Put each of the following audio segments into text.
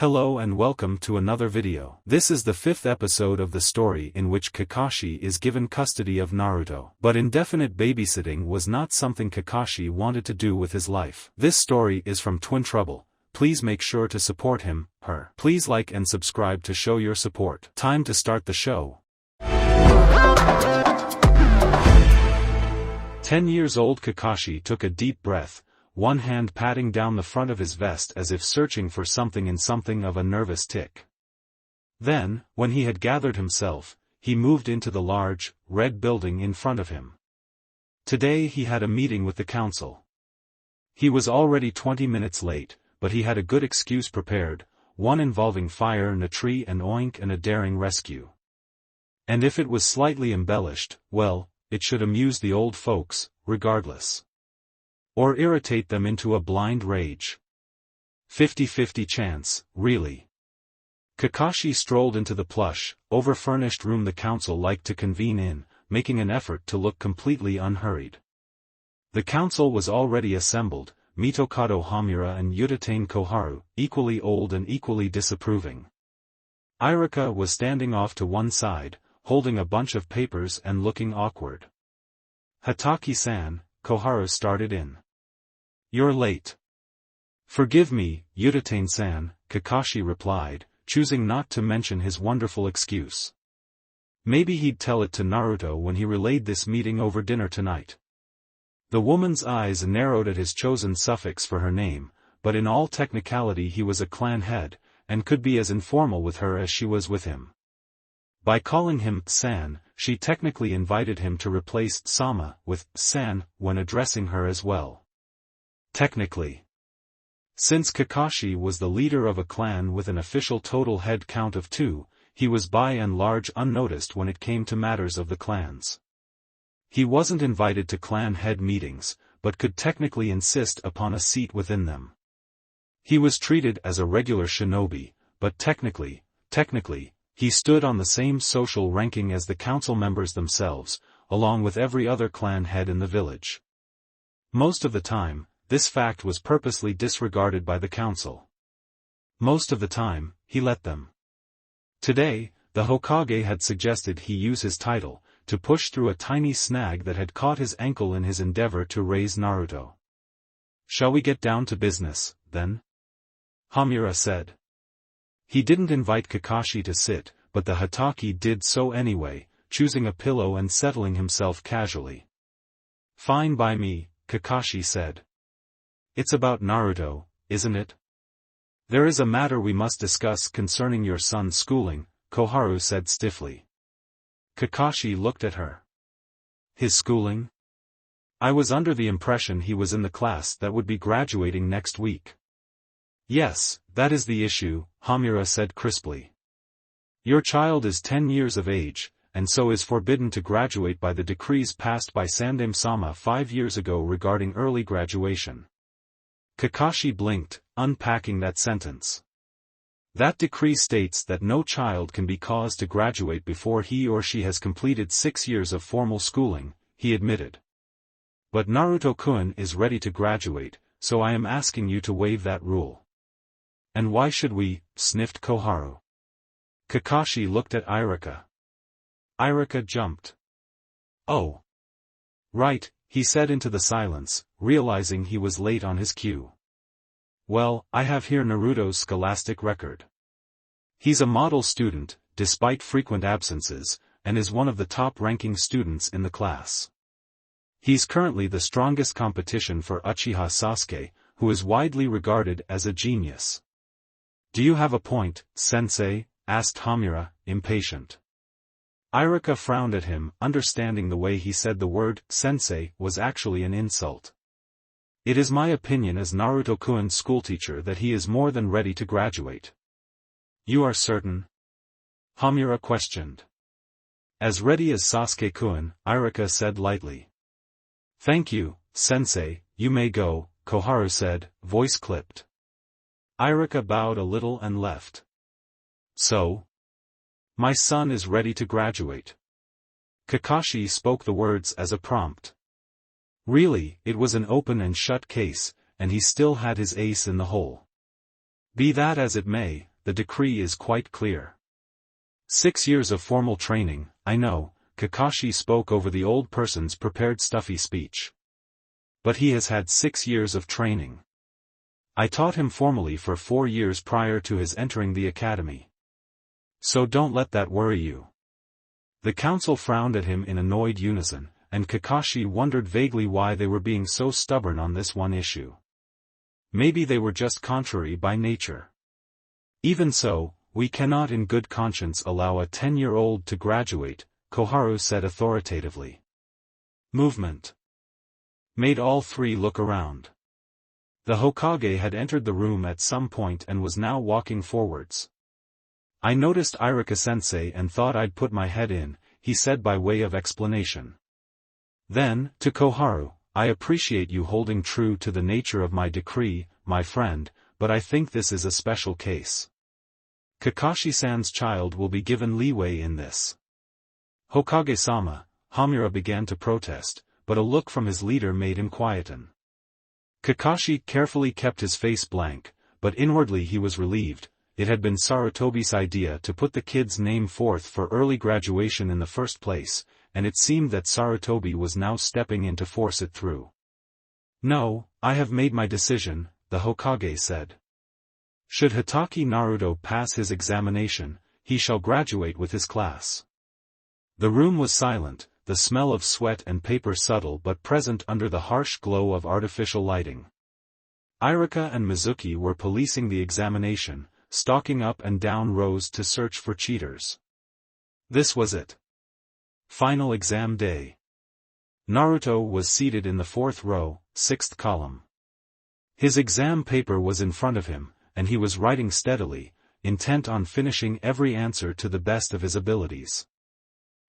Hello and welcome to another video. This is the 5th episode of the story in which Kakashi is given custody of Naruto. But indefinite babysitting was not something Kakashi wanted to do with his life. This story is from Twin Trouble. Please make sure to support him, her. Please like and subscribe to show your support. Time to start the show. 10-year-old Kakashi took a deep breath, one hand patting down the front of his vest as if searching for something in something of a nervous tick. Then, when he had gathered himself, he moved into the large, red building in front of him. Today he had a meeting with the council. He was already 20 minutes late, but he had a good excuse prepared, one involving fire in a tree and Oink and a daring rescue. And if it was slightly embellished, well, it should amuse the old folks, regardless. Or irritate them into a blind rage. 50-50 chance, really. Kakashi strolled into the plush, over-furnished room the council liked to convene in, making an effort to look completely unhurried. The council was already assembled, Mitokado Hamura and Udatane Koharu, equally old and equally disapproving. Iruka was standing off to one side, holding a bunch of papers and looking awkward. Hataki-san, Koharu started in. You're late. Forgive me, Udatane-san, Kakashi replied, choosing not to mention his wonderful excuse. Maybe he'd tell it to Naruto when he relayed this meeting over dinner tonight. The woman's eyes narrowed at his chosen suffix for her name, but in all technicality he was a clan head, and could be as informal with her as she was with him. By calling him san, she technically invited him to replace sama with san when addressing her as well. Technically. Since Kakashi was the leader of a clan with an official total head count of 2, he was by and large unnoticed when it came to matters of the clans. He wasn't invited to clan head meetings, but could technically insist upon a seat within them. He was treated as a regular shinobi, but technically, he stood on the same social ranking as the council members themselves, along with every other clan head in the village. Most of the time, this fact was purposely disregarded by the council. Most of the time, he let them. Today, the Hokage had suggested he use his title, to push through a tiny snag that had caught his ankle in his endeavor to raise Naruto. Shall we get down to business, then? Hamura said. He didn't invite Kakashi to sit, but the Hataki did so anyway, choosing a pillow and settling himself casually. Fine by me, Kakashi said. It's about Naruto, isn't it? There is a matter we must discuss concerning your son's schooling, Koharu said stiffly. Kakashi looked at her. His schooling? I was under the impression he was in the class that would be graduating next week. Yes, that is the issue, Hamura said crisply. Your child is 10 years of age, and so is forbidden to graduate by the decrees passed by Sandame-sama 5 years ago regarding early graduation. Kakashi blinked, unpacking that sentence. That decree states that no child can be caused to graduate before he or she has completed 6 years of formal schooling, he admitted. But Naruto-kun is ready to graduate, so I am asking you to waive that rule. And why should we? Sniffed Koharu. Kakashi looked at Iruka. Iruka jumped. Oh. Right, he said into the silence, realizing he was late on his cue. Well, I have here Naruto's scholastic record. He's a model student, despite frequent absences, and is one of the top-ranking students in the class. He's currently the strongest competition for Uchiha Sasuke, who is widely regarded as a genius. Do you have a point, sensei? Asked Hamura, impatient. Iruka frowned at him, understanding the way he said the word sensei was actually an insult. It is my opinion as Naruto-kun's schoolteacher that he is more than ready to graduate. You are certain? Hamura questioned. As ready as Sasuke-kun, Iruka said lightly. Thank you, sensei, you may go, Koharu said, voice clipped. Iruka bowed a little and left. So? My son is ready to graduate. Kakashi spoke the words as a prompt. Really, it was an open and shut case, and he still had his ace in the hole. Be that as it may, the decree is quite clear. 6 years of formal training, I know, Kakashi spoke over the old person's prepared stuffy speech. But he has had 6 years of training. I taught him formally for 4 years prior to his entering the academy. So don't let that worry you. The council frowned at him in annoyed unison, and Kakashi wondered vaguely why they were being so stubborn on this one issue. Maybe they were just contrary by nature. Even so, we cannot in good conscience allow a 10-year-old to graduate, Koharu said authoritatively. Movement made all three look around. The Hokage had entered the room at some point and was now walking forwards. I noticed Iruka-sensei and thought I'd put my head in, he said by way of explanation. Then, to Koharu, I appreciate you holding true to the nature of my decree, my friend, but I think this is a special case. Kakashi-san's child will be given leeway in this. Hokage-sama, Hamura began to protest, but a look from his leader made him quieten. Kakashi carefully kept his face blank, but inwardly he was relieved. It had been Sarutobi's idea to put the kid's name forth for early graduation in the first place, and it seemed that Sarutobi was now stepping in to force it through. No, I have made my decision, the Hokage said. Should Hatake Naruto pass his examination, he shall graduate with his class. The room was silent, the smell of sweat and paper subtle but present under the harsh glow of artificial lighting. Iruka and Mizuki were policing the examination, stalking up and down rows to search for cheaters. This was it. Final exam day. Naruto was seated in the 4th row, 6th column. His exam paper was in front of him, and he was writing steadily, intent on finishing every answer to the best of his abilities.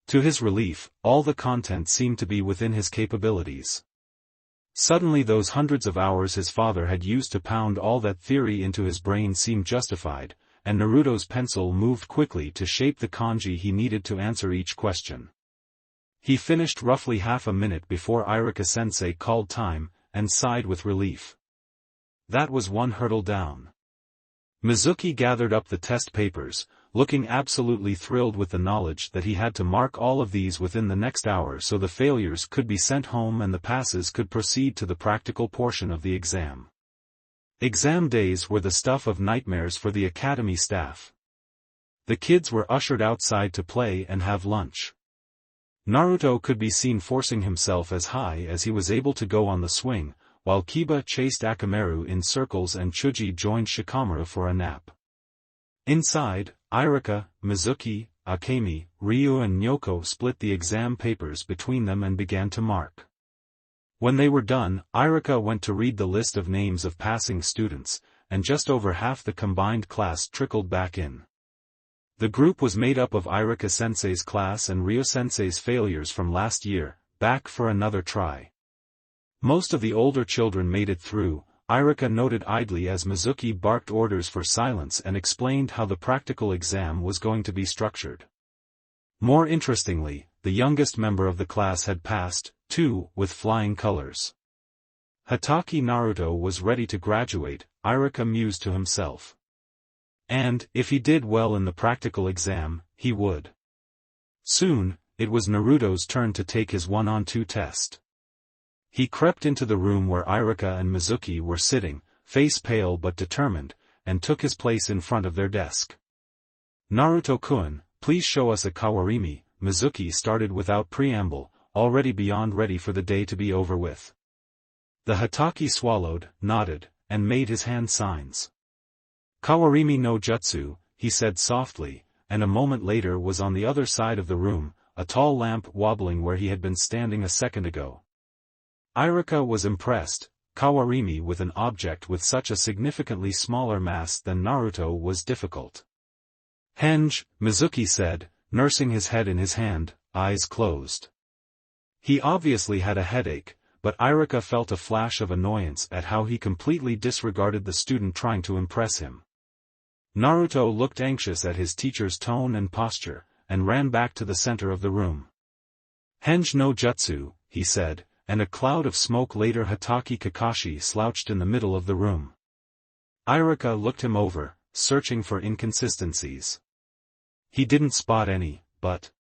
To his relief, all the content seemed to be within his capabilities. Suddenly those hundreds of hours his father had used to pound all that theory into his brain seemed justified, and Naruto's pencil moved quickly to shape the kanji he needed to answer each question. He finished roughly half a minute before Iruka-sensei called time, and sighed with relief. That was one hurdle down. Mizuki gathered up the test papers, looking absolutely thrilled with the knowledge that he had to mark all of these within the next hour so the failures could be sent home and the passes could proceed to the practical portion of the exam. Exam days were the stuff of nightmares for the academy staff. The kids were ushered outside to play and have lunch. Naruto could be seen forcing himself as high as he was able to go on the swing, while Kiba chased Akamaru in circles and Chuji joined Shikamaru for a nap. Inside, Iruka, Mizuki, Akemi, Ryu and Nyoko split the exam papers between them and began to mark. When they were done, Iruka went to read the list of names of passing students, and just over half the combined class trickled back in. The group was made up of Iruka-sensei's class and Ryo-sensei's failures from last year, back for another try. Most of the older children made it through, Iruka noted idly as Mizuki barked orders for silence and explained how the practical exam was going to be structured. More interestingly, the youngest member of the class had passed, too, with flying colors. Hatake Naruto was ready to graduate, Iruka mused to himself. And, if he did well in the practical exam, he would. Soon, it was Naruto's turn to take his 1-on-2 test. He crept into the room where Iruka and Mizuki were sitting, face pale but determined, and took his place in front of their desk. Naruto-kun, please show us a kawarimi, Mizuki started without preamble, already beyond ready for the day to be over with. The Hatake swallowed, nodded, and made his hand signs. Kawarimi no jutsu, he said softly, and a moment later was on the other side of the room, a tall lamp wobbling where he had been standing a second ago. Iruka was impressed. Kawarimi with an object with such a significantly smaller mass than Naruto was difficult. Henge, Mizuki said, nursing his head in his hand, eyes closed. He obviously had a headache, but Iruka felt a flash of annoyance at how he completely disregarded the student trying to impress him. Naruto looked anxious at his teacher's tone and posture, and ran back to the center of the room. Henge no jutsu, he said, and a cloud of smoke later Hatake Kakashi slouched in the middle of the room. Iruka looked him over, searching for inconsistencies. He didn't spot any, but...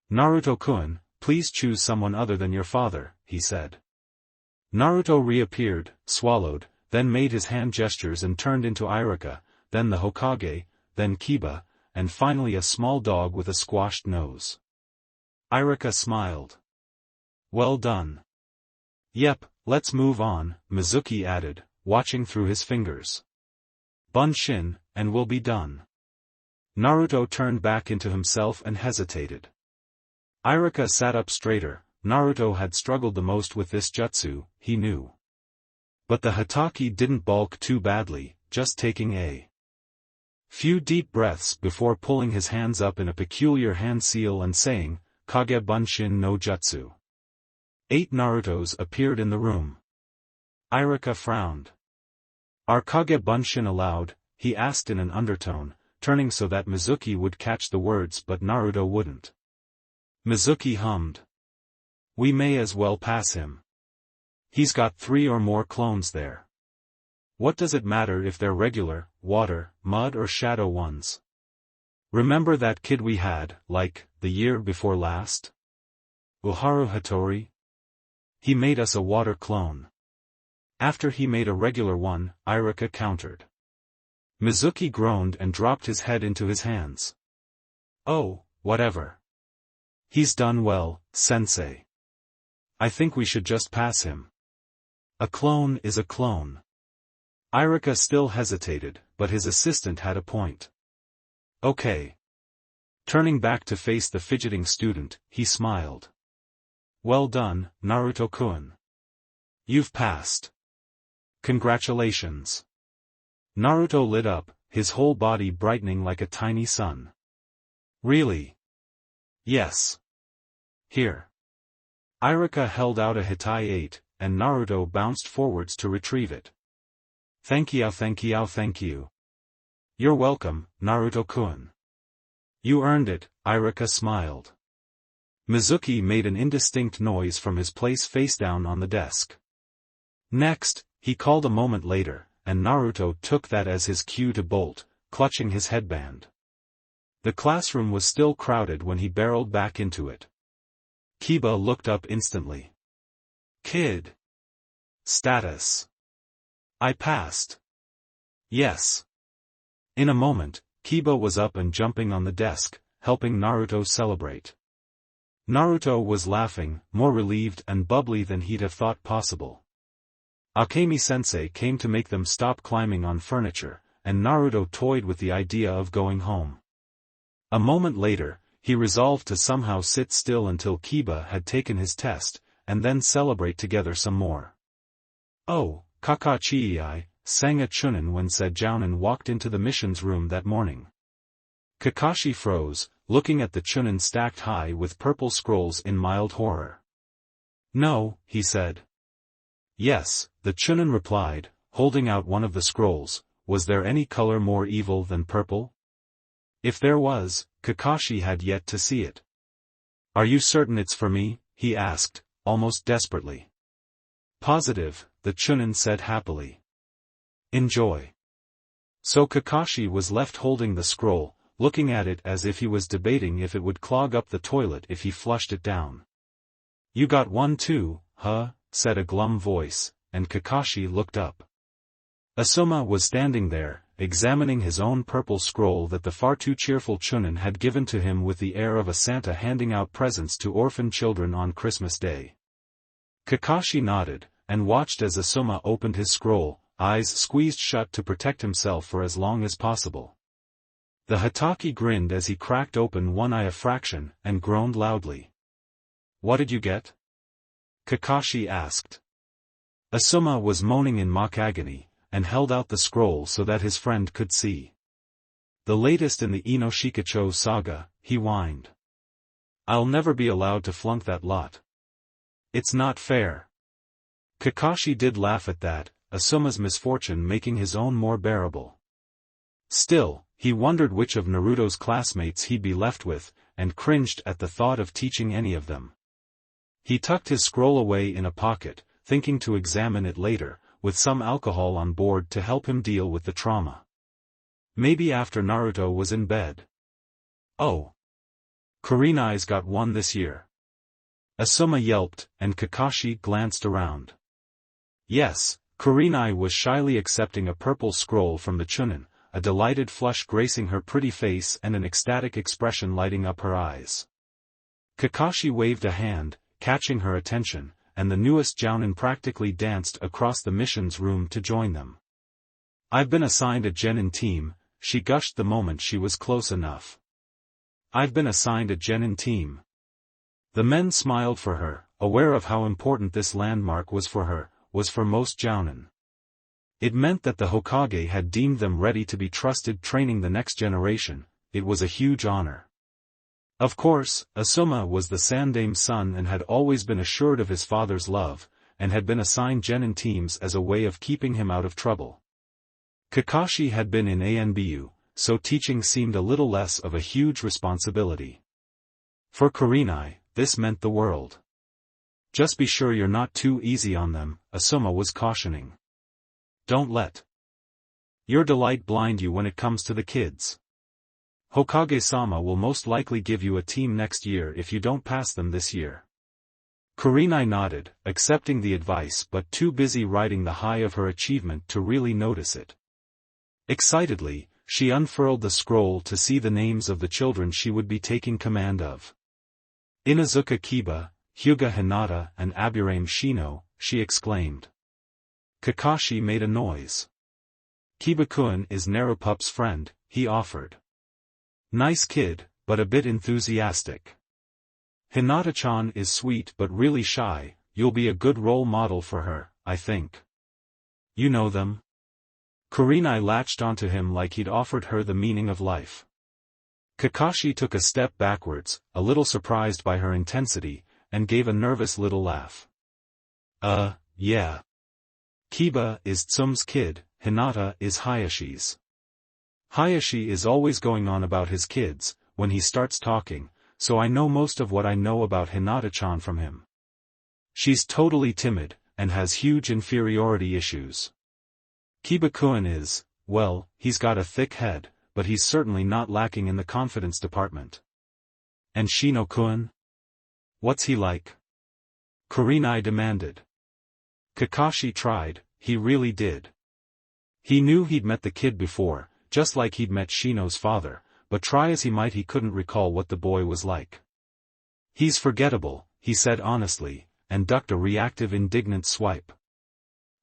Naruto-kun, please choose someone other than your father, he said. Naruto reappeared, swallowed, then made his hand gestures and turned into Iruka, then the Hokage, then Kiba, and finally a small dog with a squashed nose. Iruka smiled. Well done. Yep, let's move on, Mizuki added, watching through his fingers. Bunshin, and we'll be done. Naruto turned back into himself and hesitated. Iruka sat up straighter. Naruto had struggled the most with this jutsu, he knew. But the Hatake didn't balk too badly, just taking a few deep breaths before pulling his hands up in a peculiar hand seal and saying, Kage Bunshin no Jutsu. 8 Narutos appeared in the room. Iruka frowned. Are Kage Bunshin allowed? He asked in an undertone, turning so that Mizuki would catch the words but Naruto wouldn't. Mizuki hummed. We may as well pass him. He's got 3 or more clones there. What does it matter if they're regular, water, mud or shadow ones? Remember that kid we had, like, the year before last? Uharu Hattori? He made us a water clone. After he made a regular one, Iruka countered. Mizuki groaned and dropped his head into his hands. Oh, whatever. He's done well, sensei. I think we should just pass him. A clone is a clone. Iruka still hesitated, but his assistant had a point. Okay. Turning back to face the fidgeting student, he smiled. Well done, Naruto-kun. You've passed. Congratulations. Naruto lit up, his whole body brightening like a tiny sun. Really? Yes. Here. Iruka held out a Hitai 8, and Naruto bounced forwards to retrieve it. Thank you, thank you, thank you. You're welcome, Naruto-kun. You earned it, Iruka smiled. Mizuki made an indistinct noise from his place face down on the desk. Next, he called a moment later, and Naruto took that as his cue to bolt, clutching his headband. The classroom was still crowded when he barreled back into it. Kiba looked up instantly. Kid. Status. I passed. Yes. In a moment, Kiba was up and jumping on the desk, helping Naruto celebrate. Naruto was laughing, more relieved and bubbly than he'd have thought possible. Akemi-sensei came to make them stop climbing on furniture, and Naruto toyed with the idea of going home. A moment later, he resolved to somehow sit still until Kiba had taken his test, and then celebrate together some more. Oh, Kakashi, sang a Chunin when said Jounin walked into the missions room that morning. Kakashi froze, looking at the Chunin stacked high with purple scrolls in mild horror. No, he said. Yes, the Chunin replied, holding out one of the scrolls. Was there any color more evil than purple? If there was, Kakashi had yet to see it. Are you certain it's for me? He asked, almost desperately. Positive, the Chunin said happily. Enjoy. So Kakashi was left holding the scroll, looking at it as if he was debating if it would clog up the toilet if he flushed it down. You got one too, huh? Said a glum voice, and Kakashi looked up. Asuma was standing there, examining his own purple scroll that the far too cheerful Chunin had given to him with the air of a Santa handing out presents to orphan children on Christmas Day. Kakashi nodded, and watched as Asuma opened his scroll, eyes squeezed shut to protect himself for as long as possible. The Hatake grinned as he cracked open one eye a fraction, and groaned loudly. What did you get? Kakashi asked. Asuma was moaning in mock agony, and held out the scroll so that his friend could see. The latest in the Inoshikacho saga, he whined. I'll never be allowed to flunk that lot. It's not fair. Kakashi did laugh at that, Asuma's misfortune making his own more bearable. Still, he wondered which of Naruto's classmates he'd be left with, and cringed at the thought of teaching any of them. He tucked his scroll away in a pocket, thinking to examine it later, with some alcohol on board to help him deal with the trauma. Maybe after Naruto was in bed. Oh. Kurenai's got one this year. Asuma yelped, and Kakashi glanced around. Yes, Kurenai was shyly accepting a purple scroll from the Chunin, a delighted flush gracing her pretty face and an ecstatic expression lighting up her eyes. Kakashi waved a hand, catching her attention, and the newest Jounin practically danced across the missions room to join them. I've been assigned a genin team, she gushed the moment she was close enough. I've been assigned a genin team. The men smiled for her, aware of how important this landmark was for most Jounin. It meant that the Hokage had deemed them ready to be trusted training the next generation. It was a huge honor. Of course, Asuma was the Sandame's son and had always been assured of his father's love, and had been assigned genin teams as a way of keeping him out of trouble. Kakashi had been in ANBU, so teaching seemed a little less of a huge responsibility. For Kurenai, this meant the world. Just be sure you're not too easy on them, Asuma was cautioning. Don't let your delight blind you when it comes to the kids. Hokage-sama will most likely give you a team next year if you don't pass them this year. Kurenai nodded, accepting the advice but too busy riding the high of her achievement to really notice it. Excitedly, she unfurled the scroll to see the names of the children she would be taking command of. Inazuka Kiba, Hyuga Hinata and Aburame Shino, she exclaimed. Kakashi made a noise. Kiba-kun is Narupup's friend, he offered. Nice kid, but a bit enthusiastic. Hinata-chan is sweet but really shy, you'll be a good role model for her, I think. You know them? Kurenai latched onto him like he'd offered her the meaning of life. Kakashi took a step backwards, a little surprised by her intensity, and gave a nervous little laugh. Yeah. Kiba is Tsum's kid, Hinata is Hayashi's. Hayashi is always going on about his kids, when he starts talking, so I know most of what I know about Hinata-chan from him. She's totally timid, and has huge inferiority issues. Kiba-kun is, well, he's got a thick head, but he's certainly not lacking in the confidence department. And Shino-kun? What's he like? Kurenai demanded. Kakashi tried, he really did. He knew he'd met the kid before, just like he'd met Shino's father, but try as he might he couldn't recall what the boy was like. He's forgettable, he said honestly, and ducked a reactive indignant swipe.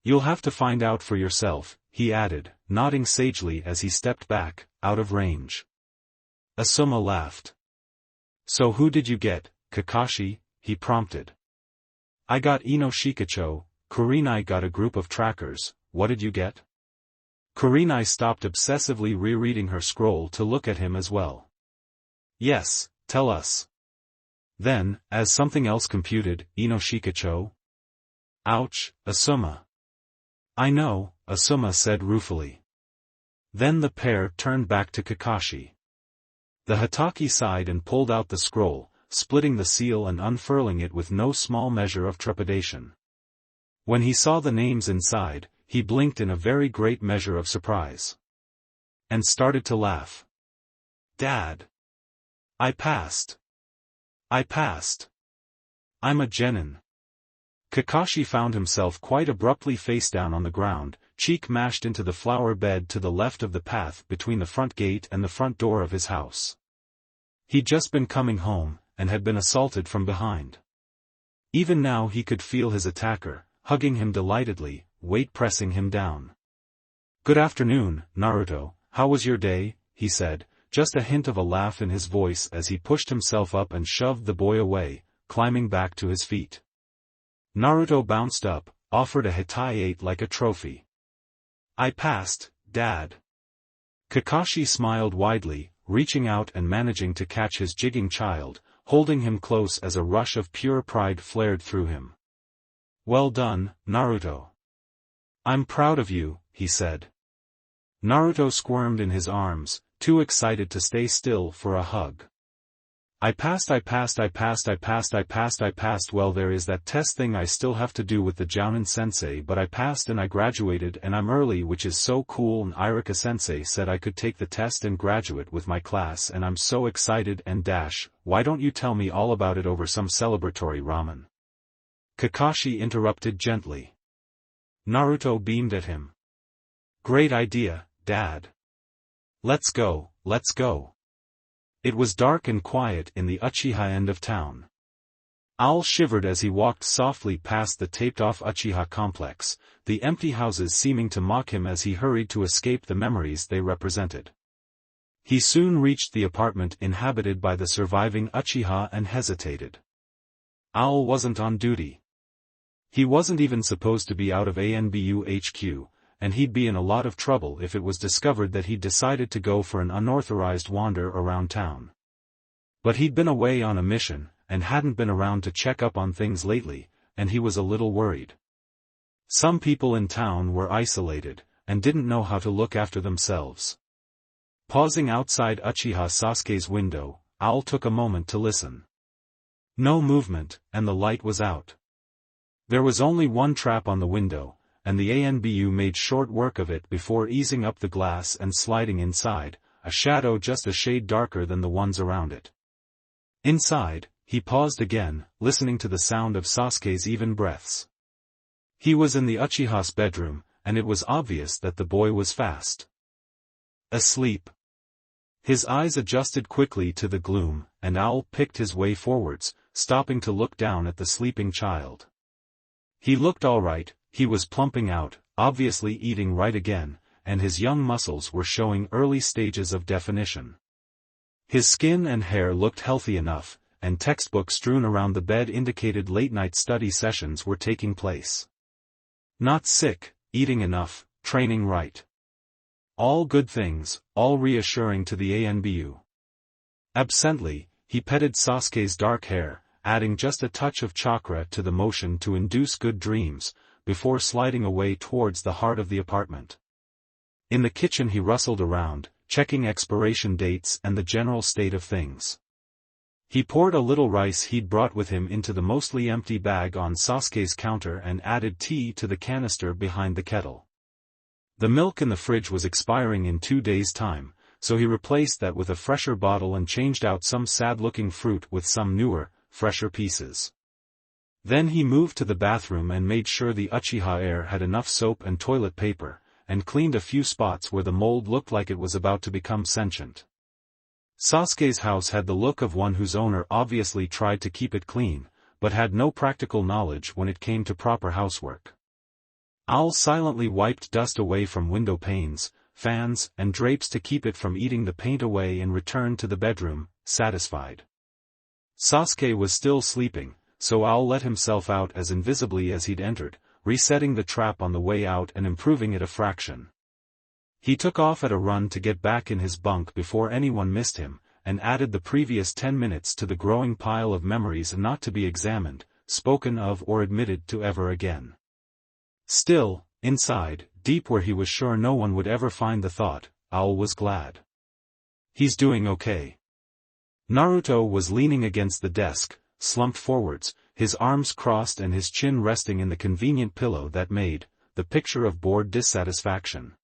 You'll have to find out for yourself, he added, nodding sagely as he stepped back, out of range. Asuma laughed. So who did you get, Kakashi? He prompted. I got Ino Shikacho, Kurenai got a group of trackers, what did you get? Kurenai stopped obsessively rereading her scroll to look at him as well. Yes, tell us. Then, as something else computed, Ino Shikacho? Ouch, Asuma. I know, Asuma said ruefully. Then the pair turned back to Kakashi. The Hatake sighed and pulled out the scroll, splitting the seal and unfurling it with no small measure of trepidation. When he saw the names inside, he blinked in a very great measure of surprise. And started to laugh. Dad! I passed! I passed! I'm a genin. Kakashi found himself quite abruptly face down on the ground, cheek mashed into the flower bed to the left of the path between the front gate and the front door of his house. He'd just been coming home, and had been assaulted from behind. Even now he could feel his attacker, hugging him delightedly, weight pressing him down. Good afternoon, Naruto, how was your day? He said, just a hint of a laugh in his voice as he pushed himself up and shoved the boy away, climbing back to his feet. Naruto bounced up, offered a Hitaiate like a trophy. I passed, Dad. Kakashi smiled widely, reaching out and managing to catch his jigging child, holding him close as a rush of pure pride flared through him. Well done, Naruto. I'm proud of you, he said. Naruto squirmed in his arms, too excited to stay still for a hug. Well, there is that test thing I still have to do with the Jounin sensei, but I passed and I graduated and I'm early, which is so cool, and Irika sensei said I could take the test and graduate with my class and I'm so excited and dash, why don't you tell me all about it over some celebratory ramen? Kakashi interrupted gently. Naruto beamed at him. Great idea, Dad. Let's go, let's go. It was dark and quiet in the Uchiha end of town. Owl shivered as he walked softly past the taped-off Uchiha complex, the empty houses seeming to mock him as he hurried to escape the memories they represented. He soon reached the apartment inhabited by the surviving Uchiha and hesitated. Owl wasn't on duty. He wasn't even supposed to be out of ANBU HQ, and he'd be in a lot of trouble if it was discovered that he'd decided to go for an unauthorized wander around town. But he'd been away on a mission, and hadn't been around to check up on things lately, and he was a little worried. Some people in town were isolated, and didn't know how to look after themselves. Pausing outside Uchiha Sasuke's window, Owl took a moment to listen. No movement, and the light was out. There was only one trap on the window, and the ANBU made short work of it before easing up the glass and sliding inside, a shadow just a shade darker than the ones around it. Inside, he paused again, listening to the sound of Sasuke's even breaths. He was in the Uchiha's bedroom, and it was obvious that the boy was fast asleep. His eyes adjusted quickly to the gloom, and Owl picked his way forwards, stopping to look down at the sleeping child. He looked all right. He was plumping out, obviously eating right again, and his young muscles were showing early stages of definition. His skin and hair looked healthy enough, and textbooks strewn around the bed indicated late-night study sessions were taking place. Not sick, eating enough, training right. All good things, all reassuring to the ANBU. Absently, he petted Sasuke's dark hair, adding just a touch of chakra to the motion to induce good dreams, before sliding away towards the heart of the apartment. In the kitchen he rustled around, checking expiration dates and the general state of things. He poured a little rice he'd brought with him into the mostly empty bag on Sasuke's counter and added tea to the canister behind the kettle. The milk in the fridge was expiring in 2 days' time, so he replaced that with a fresher bottle and changed out some sad-looking fruit with some newer, fresher pieces. Then he moved to the bathroom and made sure the Uchiha air had enough soap and toilet paper, and cleaned a few spots where the mold looked like it was about to become sentient. Sasuke's house had the look of one whose owner obviously tried to keep it clean, but had no practical knowledge when it came to proper housework. Owl silently wiped dust away from window panes, fans, and drapes to keep it from eating the paint away and returned to the bedroom, satisfied. Sasuke was still sleeping, so Owl let himself out as invisibly as he'd entered, resetting the trap on the way out and improving it a fraction. He took off at a run to get back in his bunk before anyone missed him, and added the previous 10 minutes to the growing pile of memories not to be examined, spoken of or admitted to ever again. Still, inside, deep where he was sure no one would ever find the thought, Owl was glad. He's doing okay. Naruto was leaning against the desk, slumped forwards, his arms crossed and his chin resting in the convenient pillow that made the picture of bored dissatisfaction.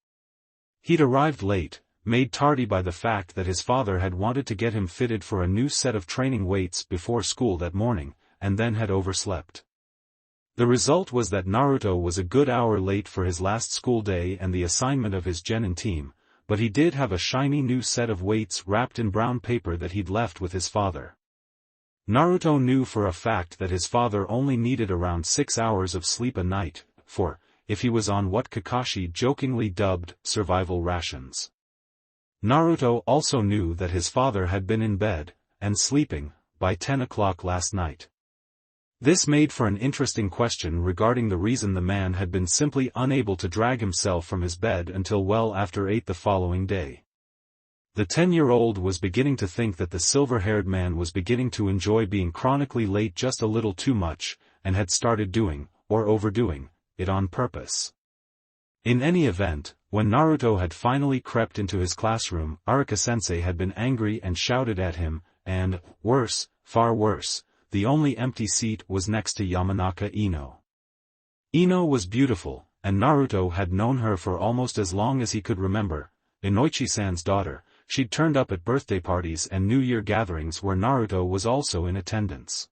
He'd arrived late, made tardy by the fact that his father had wanted to get him fitted for a new set of training weights before school that morning, and then had overslept. The result was that Naruto was a good hour late for his last school day and the assignment of his genin team, but he did have a shiny new set of weights wrapped in brown paper that he'd left with his father. Naruto knew for a fact that his father only needed around 6 hours of sleep a night, if he was on what Kakashi jokingly dubbed survival rations. Naruto also knew that his father had been in bed, and sleeping, by 10 o'clock last night. This made for an interesting question regarding the reason the man had been simply unable to drag himself from his bed until well after 8 the following day. The 10-year-old was beginning to think that the silver-haired man was beginning to enjoy being chronically late just a little too much, and had started doing, or overdoing, it on purpose. In any event, when Naruto had finally crept into his classroom, Arika-sensei had been angry and shouted at him, and, worse, far worse, the only empty seat was next to Yamanaka Ino. Ino was beautiful, and Naruto had known her for almost as long as he could remember. Inoichi-san's daughter, she'd turned up at birthday parties and New Year gatherings where Naruto was also in attendance.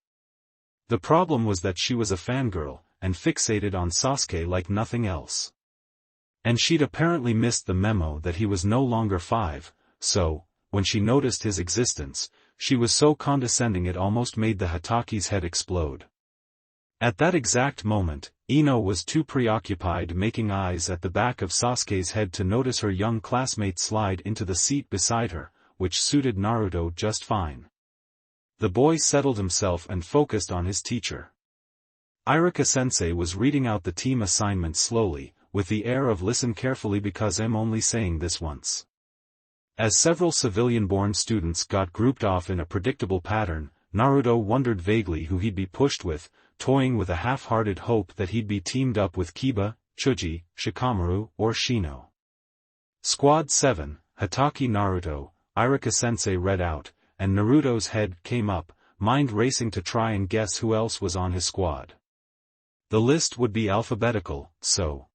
The problem was that she was a fangirl, and fixated on Sasuke like nothing else. And she'd apparently missed the memo that he was no longer 5, so, when she noticed his existence, she was so condescending it almost made the Hataki's head explode. At that exact moment, Ino was too preoccupied making eyes at the back of Sasuke's head to notice her young classmate slide into the seat beside her, which suited Naruto just fine. The boy settled himself and focused on his teacher. Iruka-sensei was reading out the team assignment slowly, with the air of listen carefully because I'm only saying this once. As several civilian-born students got grouped off in a predictable pattern, Naruto wondered vaguely who he'd be pushed with, toying with a half-hearted hope that he'd be teamed up with Kiba, Chuji, Shikamaru, or Shino. Squad 7, Hataki Naruto, Iruka-sensei read out, and Naruto's head came up, mind racing to try and guess who else was on his squad. The list would be alphabetical, so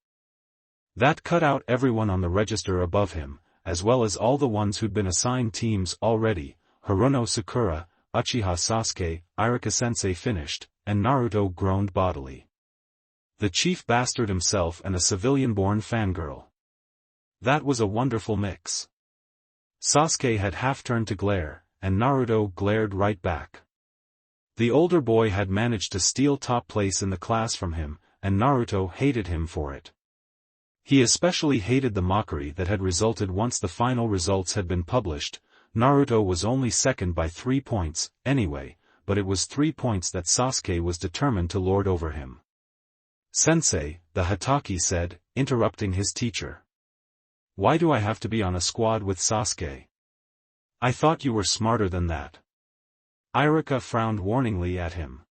that cut out everyone on the register above him, as well as all the ones who'd been assigned teams already. Haruno Sakura, Uchiha Sasuke, Iruka-sensei finished, and Naruto groaned bodily. The chief bastard himself and a civilian-born fangirl. That was a wonderful mix. Sasuke had half-turned to glare, and Naruto glared right back. The older boy had managed to steal top place in the class from him, and Naruto hated him for it. He especially hated the mockery that had resulted once the final results had been published. Naruto was only second by 3 points, anyway, but it was 3 points that Sasuke was determined to lord over him. "Sensei," the Hataki said, interrupting his teacher. "Why do I have to be on a squad with Sasuke? I thought you were smarter than that." Iruka frowned warningly at him.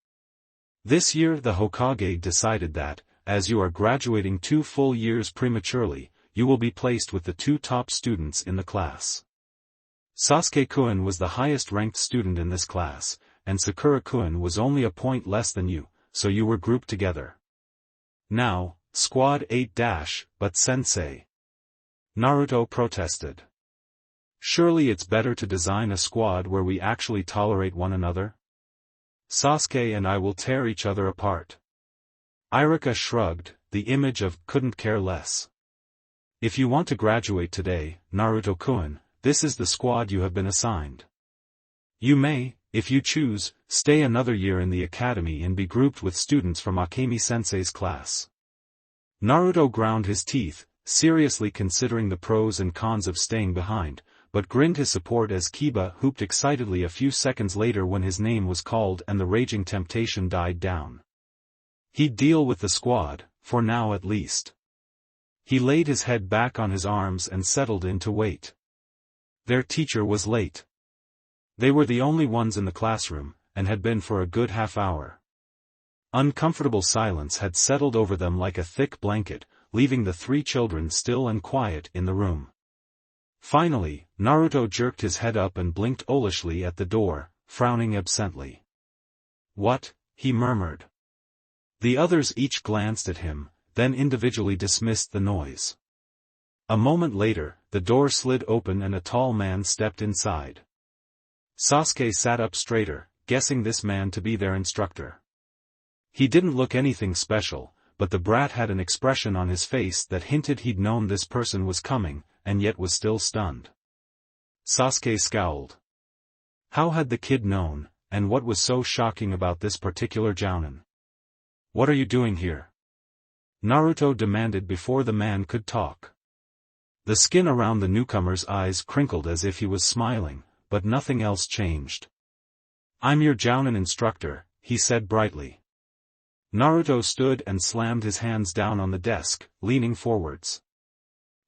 "This year the Hokage decided that, as you are graduating 2 full years prematurely, you will be placed with the 2 top students in the class. Sasuke-kun was the highest-ranked student in this class, and Sakura-kun was only a point less than you, so you were grouped together. Now, Squad 8- but Sensei." Naruto protested. "Surely it's better to design a squad where we actually tolerate one another? Sasuke and I will tear each other apart." Iruka shrugged, the image of couldn't care less. "If you want to graduate today, Naruto-kun, this is the squad you have been assigned. You may, if you choose, stay another year in the academy and be grouped with students from Akemi-sensei's class." Naruto ground his teeth, seriously considering the pros and cons of staying behind, but grinned his support as Kiba hooped excitedly a few seconds later when his name was called and the raging temptation died down. He'd deal with the squad, for now at least. He laid his head back on his arms and settled in to wait. Their teacher was late. They were the only ones in the classroom, and had been for a good half hour. Uncomfortable silence had settled over them like a thick blanket, leaving the 3 children still and quiet in the room. Finally, Naruto jerked his head up and blinked owlishly at the door, frowning absently. "What?" he murmured. The others each glanced at him, then individually dismissed the noise. A moment later, the door slid open and a tall man stepped inside. Sasuke sat up straighter, guessing this man to be their instructor. He didn't look anything special, but the brat had an expression on his face that hinted he'd known this person was coming, and yet was still stunned. Sasuke scowled. How had the kid known, and what was so shocking about this particular jounin? "What are you doing here?" Naruto demanded before the man could talk. The skin around the newcomer's eyes crinkled as if he was smiling, but nothing else changed. "I'm your jounin instructor," he said brightly. Naruto stood and slammed his hands down on the desk, leaning forwards.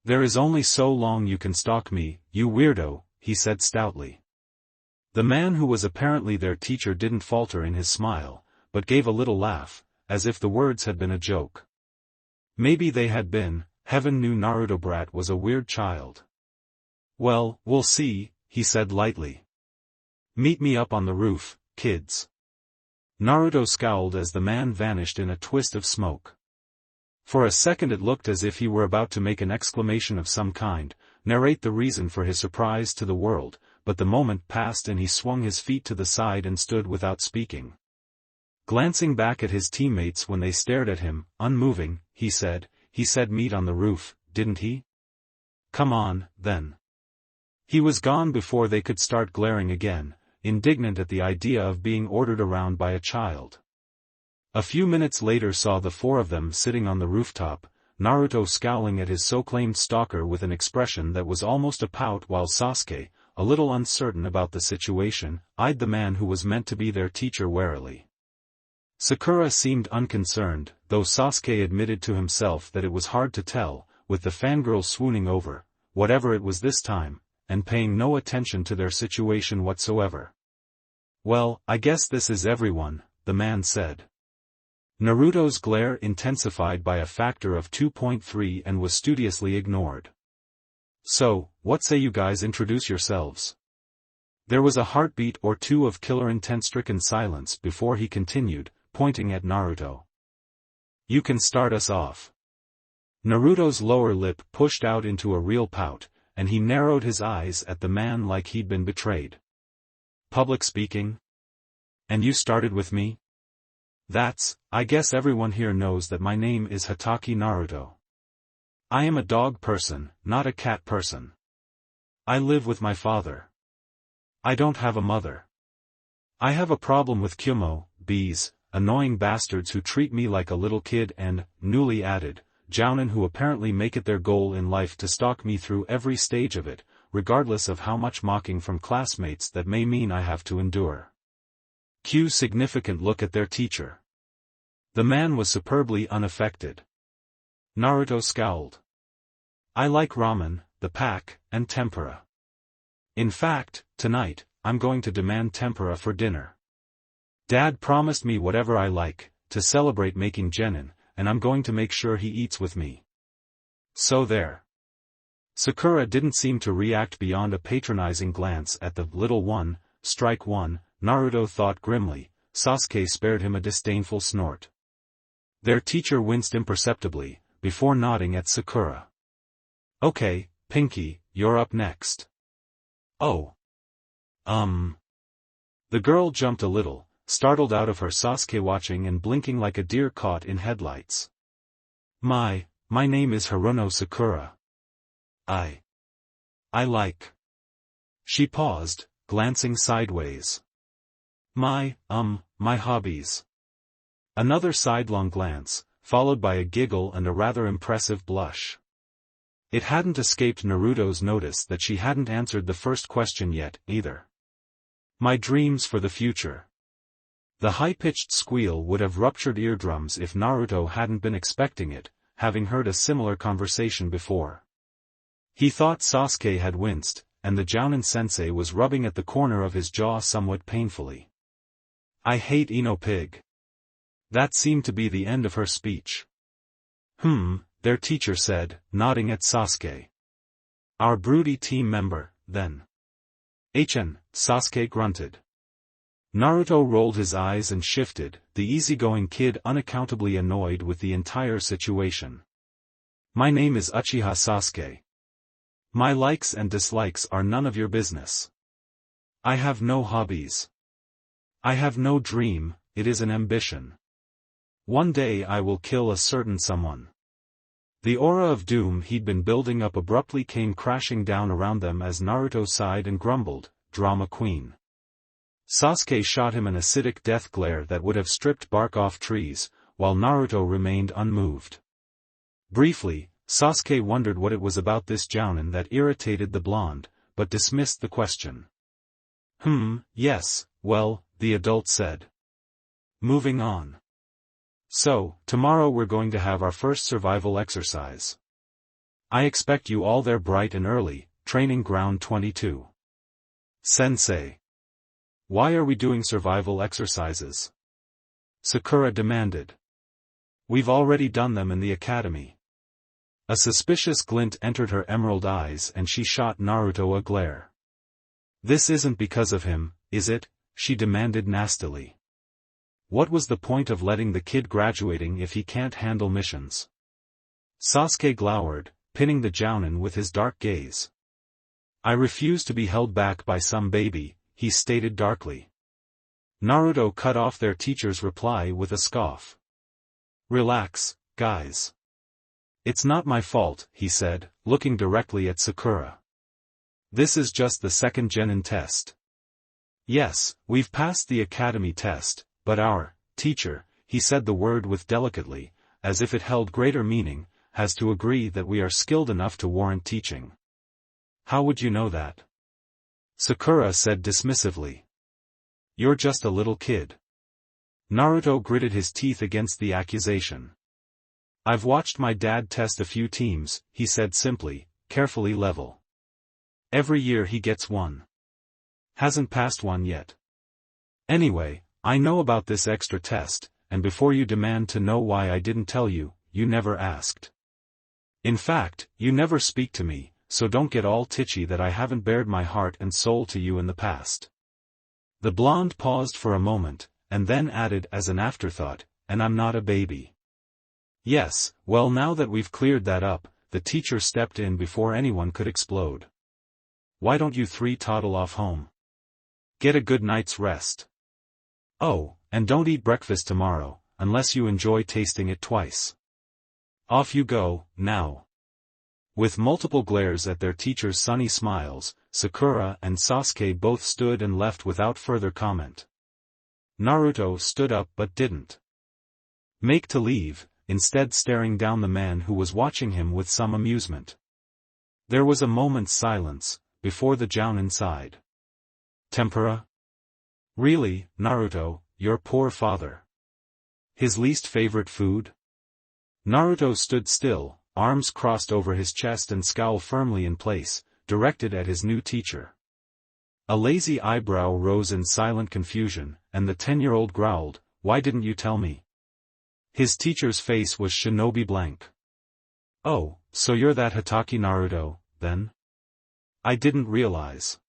"There is only so long you can stalk me, you weirdo," he said stoutly. The man who was apparently their teacher didn't falter in his smile, but gave a little laugh, as if the words had been a joke. Maybe they had been. Heaven knew Naruto brat was a weird child. "Well, we'll see," he said lightly. Meet me up on the roof, kids. Naruto scowled as the man vanished in a twist of smoke. For a second it looked as if he were about to make an exclamation of some kind, narrate the reason for his surprise to the world, but the moment passed and he swung his feet to the side and stood without speaking. Glancing back at his teammates when they stared at him, unmoving, he said meet on the roof, didn't he? Come on, then. He was gone before they could start glaring again, indignant at the idea of being ordered around by a child. A few minutes later saw the four of them sitting on the rooftop, Naruto scowling at his so-claimed stalker with an expression that was almost a pout while Sasuke, a little uncertain about the situation, eyed the man who was meant to be their teacher warily. Sakura seemed unconcerned, though Sasuke admitted to himself that it was hard to tell, with the fangirl swooning over, whatever it was this time, and paying no attention to their situation whatsoever. Well, I guess this is everyone, the man said. Naruto's glare intensified by a factor of 2.3 and was studiously ignored. So, what say you guys introduce yourselves? There was a heartbeat or two of killer intent-stricken silence before he continued, pointing at Naruto. You can start us off. Naruto's lower lip pushed out into a real pout, and he narrowed his eyes at the man like he'd been betrayed. Public speaking? And you started with me? I guess everyone here knows that my name is Hatake Naruto. I am a dog person, not a cat person. I live with my father. I don't have a mother. I have a problem with Kyumo, bees, annoying bastards who treat me like a little kid and, newly added, jounin who apparently make it their goal in life to stalk me through every stage of it, regardless of how much mocking from classmates that may mean I have to endure. Cue significant look at their teacher. The man was superbly unaffected. Naruto scowled. I like ramen, the pack, and tempura. In fact, tonight, I'm going to demand tempura for dinner. Dad promised me whatever I like, to celebrate making genin, and I'm going to make sure he eats with me. So there. Sakura didn't seem to react beyond a patronizing glance at the little one. Strike one, Naruto thought grimly. Sasuke spared him a disdainful snort. Their teacher winced imperceptibly, before nodding at Sakura. Okay, Pinky, you're up next. Oh. The girl jumped a little, startled out of her Sasuke watching and blinking like a deer caught in headlights. My name is Haruno Sakura. I like. She paused, glancing sideways. My hobbies. Another sidelong glance, followed by a giggle and a rather impressive blush. It hadn't escaped Naruto's notice that she hadn't answered the first question yet, either. My dreams for the future. The high-pitched squeal would have ruptured eardrums if Naruto hadn't been expecting it, having heard a similar conversation before. He thought Sasuke had winced, and the Jounin sensei was rubbing at the corner of his jaw somewhat painfully. I hate Ino Pig. That seemed to be the end of her speech. Their teacher said, nodding at Sasuke. Our broody team member, then. Sasuke grunted. Naruto rolled his eyes and shifted, the easygoing kid unaccountably annoyed with the entire situation. My name is Uchiha Sasuke. My likes and dislikes are none of your business. I have no hobbies. I have no dream, it is an ambition. One day I will kill a certain someone. The aura of doom he'd been building up abruptly came crashing down around them as Naruto sighed and grumbled, drama queen. Sasuke shot him an acidic death glare that would have stripped bark off trees, while Naruto remained unmoved. Briefly, Sasuke wondered what it was about this Jounin that irritated the blonde, but dismissed the question. Yes, well, the adult said. Moving on. So, tomorrow we're going to have our first survival exercise. I expect you all there bright and early, training ground 22. Sensei. Why are we doing survival exercises? Sakura demanded. We've already done them in the academy. A suspicious glint entered her emerald eyes and she shot Naruto a glare. This isn't because of him, is it? She demanded nastily. What was the point of letting the kid graduating if he can't handle missions? Sasuke glowered, pinning the jounin with his dark gaze. I refuse to be held back by some baby, he stated darkly. Naruto cut off their teacher's reply with a scoff. Relax, guys. It's not my fault, he said, looking directly at Sakura. This is just the second genin test. Yes, we've passed the academy test, but our teacher, he said the word with delicately, as if it held greater meaning, has to agree that we are skilled enough to warrant teaching. How would you know that? Sakura said dismissively. You're just a little kid. Naruto gritted his teeth against the accusation. I've watched my dad test a few teams, he said simply, carefully level. Every year he gets one. Hasn't passed one yet. Anyway, I know about this extra test, and before you demand to know why I didn't tell you, you never asked. In fact, you never speak to me, so don't get all titchy that I haven't bared my heart and soul to you in the past. The blonde paused for a moment, and then added as an afterthought, and I'm not a baby. Yes, well now that we've cleared that up, the teacher stepped in before anyone could explode. Why don't you three toddle off home? Get a good night's rest. Oh, and don't eat breakfast tomorrow, unless you enjoy tasting it twice. Off you go, now. With multiple glares at their teacher's sunny smiles, Sakura and Sasuke both stood and left without further comment. Naruto stood up but didn't make to leave, instead staring down the man who was watching him with some amusement. There was a moment's silence, before the jounin sighed. Tempura? Really, Naruto, your poor father. His least favorite food? Naruto stood still, arms crossed over his chest and scowl firmly in place, directed at his new teacher. A lazy eyebrow rose in silent confusion, and the 10-year-old growled, "Why didn't you tell me?" His teacher's face was shinobi blank. "Oh, so you're that Hokage Naruto, then? I didn't realize.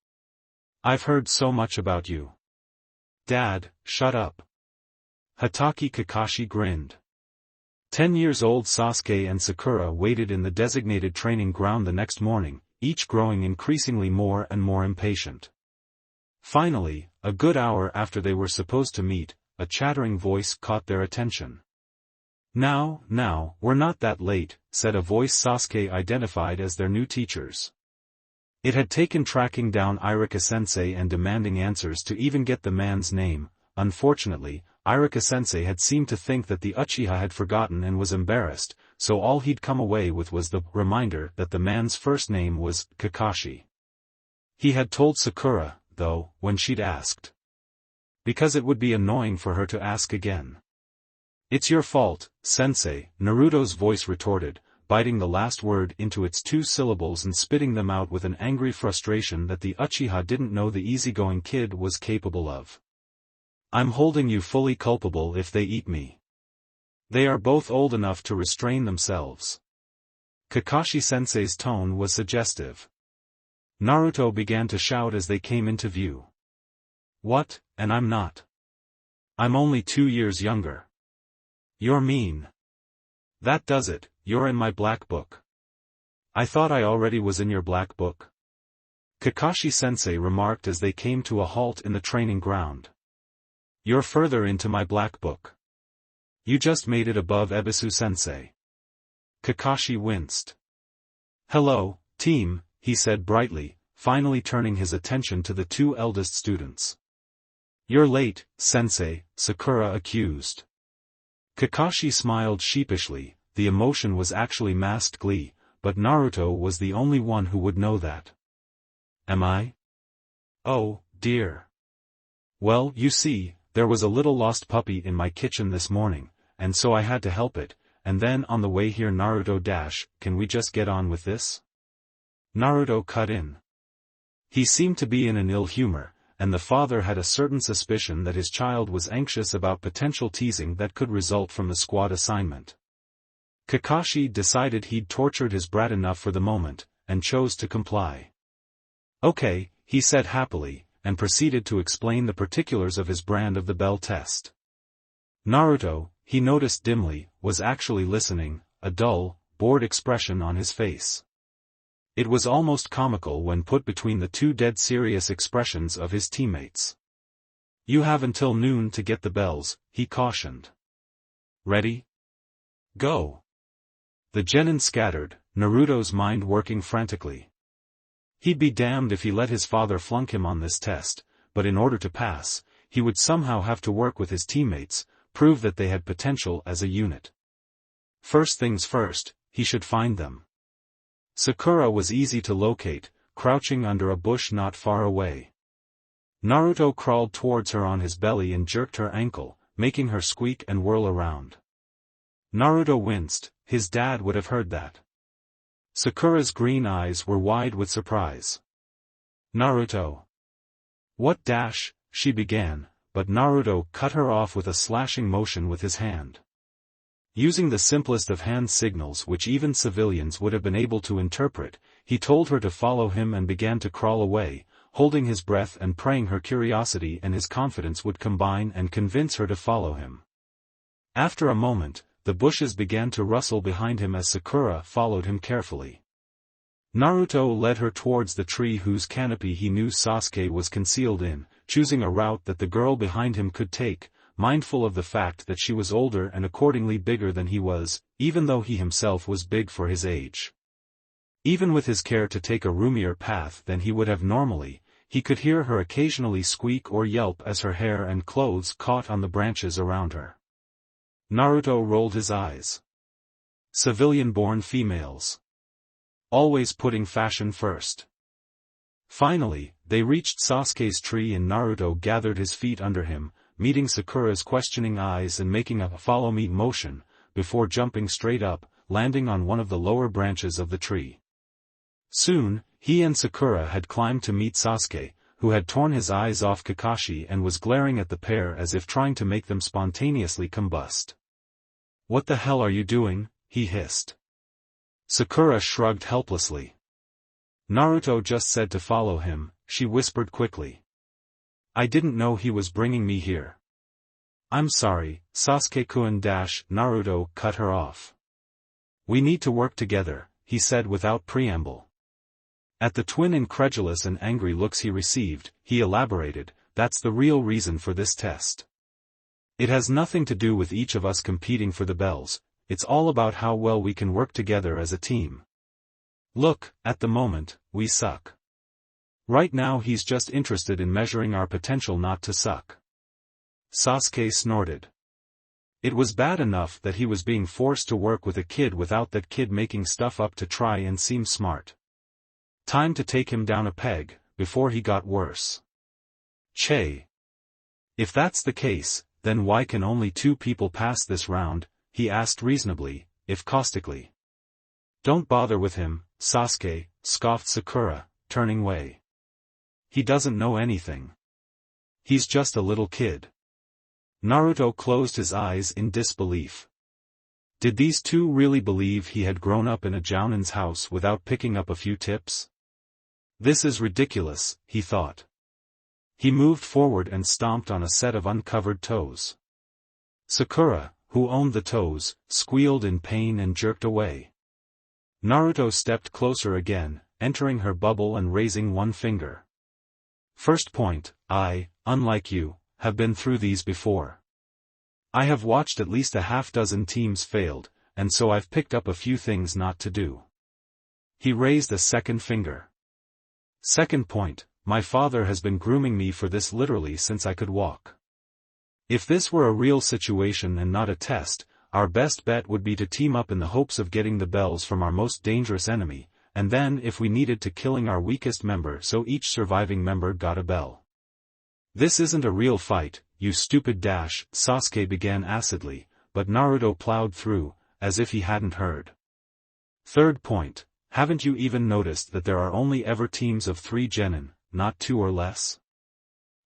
I've heard so much about you." "Dad, shut up." Hokage Kakashi grinned. 10-year-old Sasuke and Sakura waited in the designated training ground the next morning, each growing increasingly more and more impatient. Finally, a good hour after they were supposed to meet, a chattering voice caught their attention. Now, we're not that late," said a voice Sasuke identified as their new teacher's. It had taken tracking down Iruka-sensei and demanding answers to even get the man's name. Unfortunately, Iruka-sensei had seemed to think that the Uchiha had forgotten and was embarrassed, so all he'd come away with was the reminder that the man's first name was Kakashi. He had told Sakura, though, when she'd asked. Because it would be annoying for her to ask again. "It's your fault, sensei," Naruto's voice retorted, biting the last word into its 2 syllables and spitting them out with an angry frustration that the Uchiha didn't know the easygoing kid was capable of. "I'm holding you fully culpable if they eat me. They are both old enough to restrain themselves." Kakashi-sensei's tone was suggestive. Naruto began to shout as they came into view. "What, and I'm not? I'm only 2 years younger. You're mean. That does it, you're in my black book." "I thought I already was in your black book," Kakashi-sensei remarked as they came to a halt in the training ground. "You're further into my black book. You just made it above Ebisu-sensei." Kakashi winced. "Hello, team," he said brightly, finally turning his attention to the 2 eldest students. "You're late, sensei," Sakura accused. Kakashi smiled sheepishly. The emotion was actually masked glee, but Naruto was the only one who would know that. "Am I? Oh, dear. Well, you see, there was a little lost puppy in my kitchen this morning, and so I had to help it, and then on the way here Naruto can we just get on with this?" Naruto cut in. He seemed to be in an ill humor, and the father had a certain suspicion that his child was anxious about potential teasing that could result from the squad assignment. Kakashi decided he'd tortured his brat enough for the moment, and chose to comply. "Okay," he said happily, and proceeded to explain the particulars of his brand of the bell test. Naruto, he noticed dimly, was actually listening, a dull, bored expression on his face. It was almost comical when put between the two dead serious expressions of his teammates. "You have until noon to get the bells," he cautioned. "Ready? Go." The genin scattered, Naruto's mind working frantically. He'd be damned if he let his father flunk him on this test, but in order to pass, he would somehow have to work with his teammates, prove that they had potential as a unit. First things first, he should find them. Sakura was easy to locate, crouching under a bush not far away. Naruto crawled towards her on his belly and jerked her ankle, making her squeak and whirl around. Naruto winced, his dad would have heard that. Sakura's green eyes were wide with surprise. "Naruto." "What dash," she began, but Naruto cut her off with a slashing motion with his hand. Using the simplest of hand signals which even civilians would have been able to interpret, he told her to follow him and began to crawl away, holding his breath and praying her curiosity and his confidence would combine and convince her to follow him. After a moment, the bushes began to rustle behind him as Sakura followed him carefully. Naruto led her towards the tree whose canopy he knew Sasuke was concealed in, choosing a route that the girl behind him could take, mindful of the fact that she was older and accordingly bigger than he was, even though he himself was big for his age. Even with his care to take a roomier path than he would have normally, he could hear her occasionally squeak or yelp as her hair and clothes caught on the branches around her. Naruto rolled his eyes. Civilian-born females. Always putting fashion first. Finally, they reached Sasuke's tree and Naruto gathered his feet under him, meeting Sakura's questioning eyes and making a follow-me motion, before jumping straight up, landing on one of the lower branches of the tree. Soon, he and Sakura had climbed to meet Sasuke, who had torn his eyes off Kakashi and was glaring at the pair as if trying to make them spontaneously combust. "What the hell are you doing?" he hissed. Sakura shrugged helplessly. "Naruto just said to follow him," she whispered quickly. "I didn't know he was bringing me here." "I'm sorry, Sasuke-kun." Naruto cut her off. "We need to work together," he said without preamble. At the twin incredulous and angry looks he received, he elaborated, "That's the real reason for this test. It has nothing to do with each of us competing for the bells, it's all about how well we can work together as a team. Look, at the moment, we suck. Right now he's just interested in measuring our potential not to suck." Sasuke snorted. It was bad enough that he was being forced to work with a kid without that kid making stuff up to try and seem smart. Time to take him down a peg, before he got worse. "Che. If that's the case, then why can only 2 people pass this round?" he asked reasonably, if caustically. "Don't bother with him, Sasuke," scoffed Sakura, turning away. "He doesn't know anything. He's just a little kid." Naruto closed his eyes in disbelief. Did these two really believe he had grown up in a Jounin's house without picking up a few tips? "This is ridiculous," he thought. He moved forward and stomped on a set of uncovered toes. Sakura, who owned the toes, squealed in pain and jerked away. Naruto stepped closer again, entering her bubble and raising one finger. "First point, I, unlike you, have been through these before. I have watched at least a half-dozen teams failed, and so I've picked up a few things not to do." He raised a second finger. "Second point, my father has been grooming me for this literally since I could walk. If this were a real situation and not a test, our best bet would be to team up in the hopes of getting the bells from our most dangerous enemy, and then if we needed to killing our weakest member so each surviving member got a bell. This isn't a real fight, you stupid." Sasuke began acidly, but Naruto plowed through, as if he hadn't heard. "Third point, haven't you even noticed that there are only ever teams of 3 genin, not 2 or less?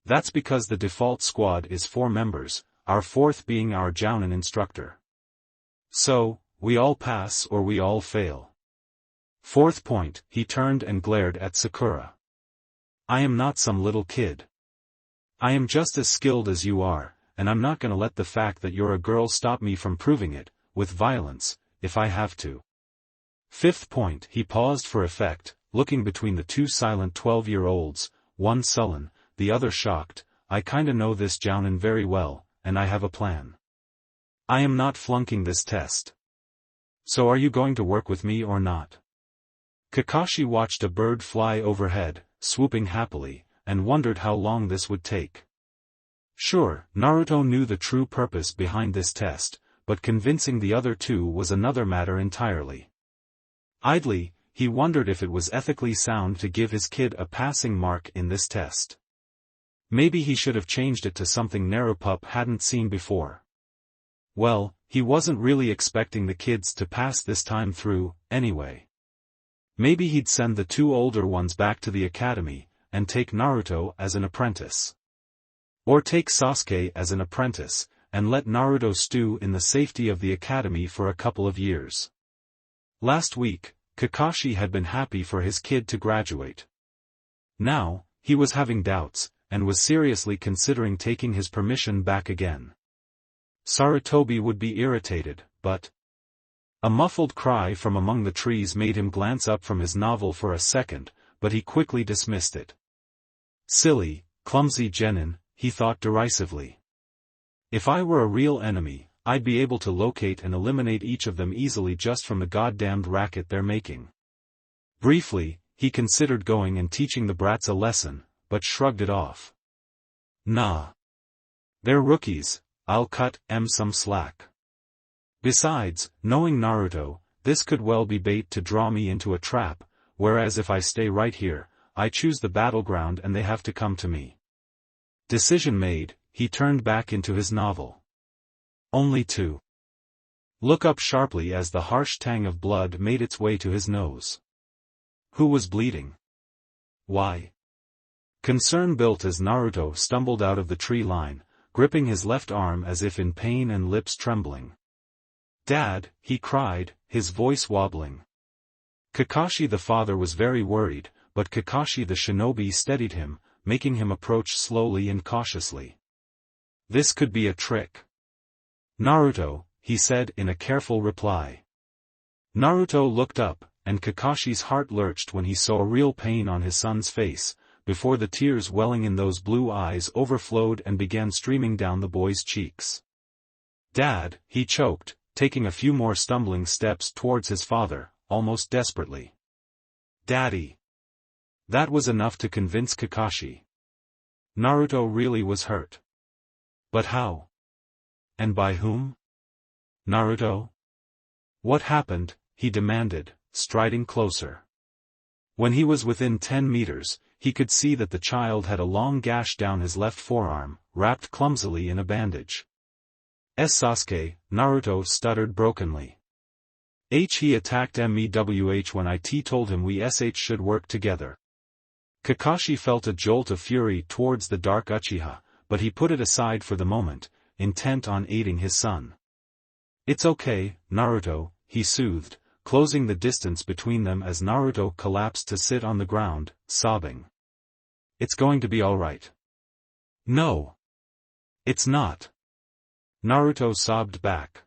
That's because the default squad is 4 members, our 4th being our Jounin instructor. So, we all pass or we all fail. Fourth point," he turned and glared at Sakura. I am not some little kid. I am just as skilled as you are, and I'm not gonna let the fact that you're a girl stop me from proving it, with violence, if I have to. Fifth point. He paused for effect, looking between the two silent 12-year-olds, one sullen, the other shocked. I kinda know this Jounin very well, and I have a plan. I am not flunking this test. So are you going to work with me or not? Kakashi watched a bird fly overhead, swooping happily, and wondered how long this would take. Sure, Naruto knew the true purpose behind this test, but convincing the other two was another matter entirely. Idly, he wondered if it was ethically sound to give his kid a passing mark in this test. Maybe he should have changed it to something Narupup hadn't seen before. Well, he wasn't really expecting the kids to pass this time through, anyway. Maybe he'd send the two older ones back to the academy, and take Naruto as an apprentice. Or take Sasuke as an apprentice, and let Naruto stew in the safety of the academy for a couple of years. Last week, Kakashi had been happy for his kid to graduate. Now, he was having doubts, and was seriously considering taking his permission back again. Sarutobi would be irritated, but... A muffled cry from among the trees made him glance up from his novel for a second, but he quickly dismissed it. Silly, clumsy genin, he thought derisively. If I were a real enemy, I'd be able to locate and eliminate each of them easily just from the goddamned racket they're making. Briefly, he considered going and teaching the brats a lesson, but shrugged it off. Nah. They're rookies, I'll cut some slack. Besides, knowing Naruto, this could well be bait to draw me into a trap, whereas if I stay right here, I choose the battleground and they have to come to me. Decision made, he turned back into his novel. Only to look up sharply as the harsh tang of blood made its way to his nose. Who was bleeding? Why? Concern built as Naruto stumbled out of the tree line, gripping his left arm as if in pain and lips trembling. Dad, he cried, his voice wobbling. Kakashi the father was very worried, but Kakashi the shinobi steadied him, making him approach slowly and cautiously. This could be a trick. Naruto, he said in a careful reply. Naruto looked up, and Kakashi's heart lurched when he saw real pain on his son's face, before the tears welling in those blue eyes overflowed and began streaming down the boy's cheeks. Dad, he choked, taking a few more stumbling steps towards his father, almost desperately. Daddy. That was enough to convince Kakashi. Naruto really was hurt. But how? And by whom? Naruto? What happened? He demanded, striding closer. When he was within 10 meters, he could see that the child had a long gash down his left forearm, wrapped clumsily in a bandage. Sasuke, Naruto stuttered brokenly. He attacked MEWH when IT told him we should work together. Kakashi felt a jolt of fury towards the dark Uchiha, but he put it aside for the moment, intent on aiding his son. It's okay, Naruto, he soothed, closing the distance between them as Naruto collapsed to sit on the ground, sobbing. It's going to be alright. No. It's not. Naruto sobbed back.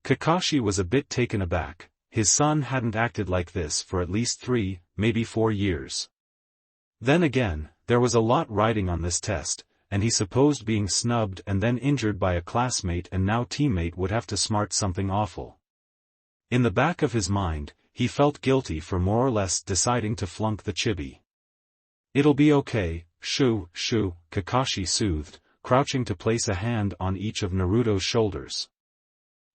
Kakashi was a bit taken aback, his son hadn't acted like this for at least 3, maybe 4 years. Then again, there was a lot riding on this test, and he supposed being snubbed and then injured by a classmate and now teammate would have to smart something awful. In the back of his mind, he felt guilty for more or less deciding to flunk the chibi. It'll be okay, shoo, Kakashi soothed, crouching to place a hand on each of Naruto's shoulders.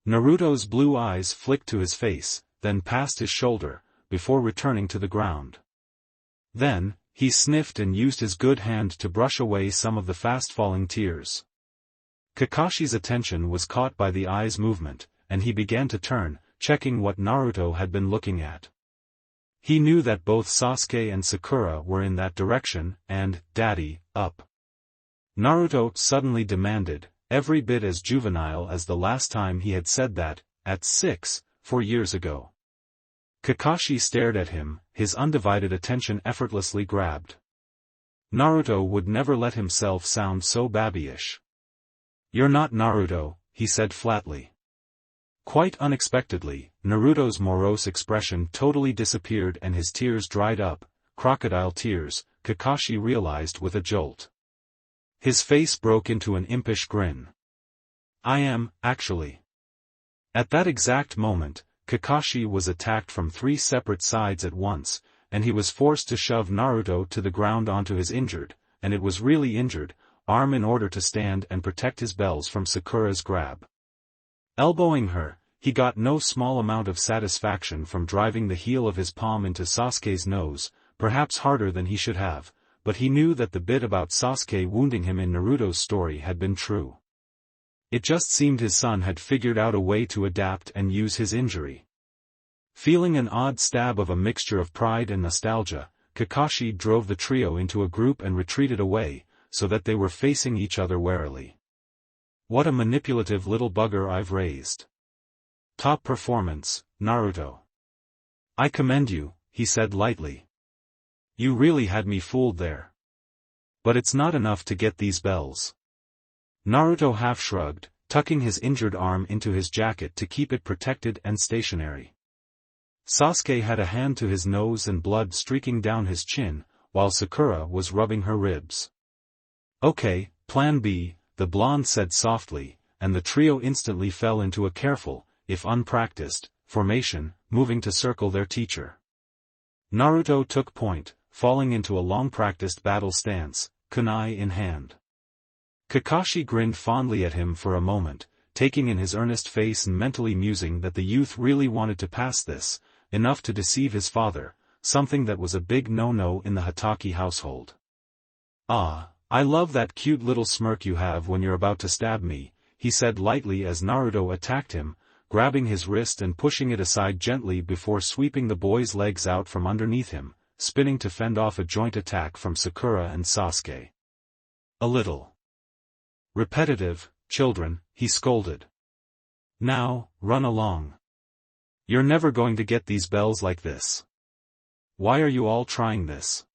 Naruto's blue eyes flicked to his face, then past his shoulder, before returning to the ground. Then, he sniffed and used his good hand to brush away some of the fast-falling tears. Kakashi's attention was caught by the eye's movement, and he began to turn, checking what Naruto had been looking at. He knew that both Sasuke and Sakura were in that direction, and, Daddy, up. Naruto suddenly demanded, every bit as juvenile as the last time he had said that, at 4 years ago. Kakashi stared at him, his undivided attention effortlessly grabbed. Naruto would never let himself sound so babyish. "You're not Naruto," he said flatly. Quite unexpectedly, Naruto's morose expression totally disappeared and his tears dried up, crocodile tears, Kakashi realized with a jolt. His face broke into an impish grin. "I am, actually." At that exact moment, Kakashi was attacked from 3 separate sides at once, and he was forced to shove Naruto to the ground onto his injured, and it was really injured, arm in order to stand and protect his bells from Sakura's grab. Elbowing her, he got no small amount of satisfaction from driving the heel of his palm into Sasuke's nose, perhaps harder than he should have, but he knew that the bit about Sasuke wounding him in Naruto's story had been true. It just seemed his son had figured out a way to adapt and use his injury. Feeling an odd stab of a mixture of pride and nostalgia, Kakashi drove the trio into a group and retreated away, so that they were facing each other warily. "What a manipulative little bugger I've raised. Top performance, Naruto. I commend you," he said lightly. "You really had me fooled there. But it's not enough to get these bells." Naruto half-shrugged, tucking his injured arm into his jacket to keep it protected and stationary. Sasuke had a hand to his nose and blood streaking down his chin, while Sakura was rubbing her ribs. "Okay, Plan B," the blonde said softly, and the trio instantly fell into a careful, if unpracticed, formation, moving to circle their teacher. Naruto took point, falling into a long-practiced battle stance, kunai in hand. Kakashi grinned fondly at him for a moment, taking in his earnest face and mentally musing that the youth really wanted to pass this, enough to deceive his father, something that was a big no-no in the Hatake household. "Ah, I love that cute little smirk you have when you're about to stab me," he said lightly as Naruto attacked him, grabbing his wrist and pushing it aside gently before sweeping the boy's legs out from underneath him, spinning to fend off a joint attack from Sakura and Sasuke. "A little repetitive, children," he scolded. "Now, run along. You're never going to get these bells like this. Why are you all trying this?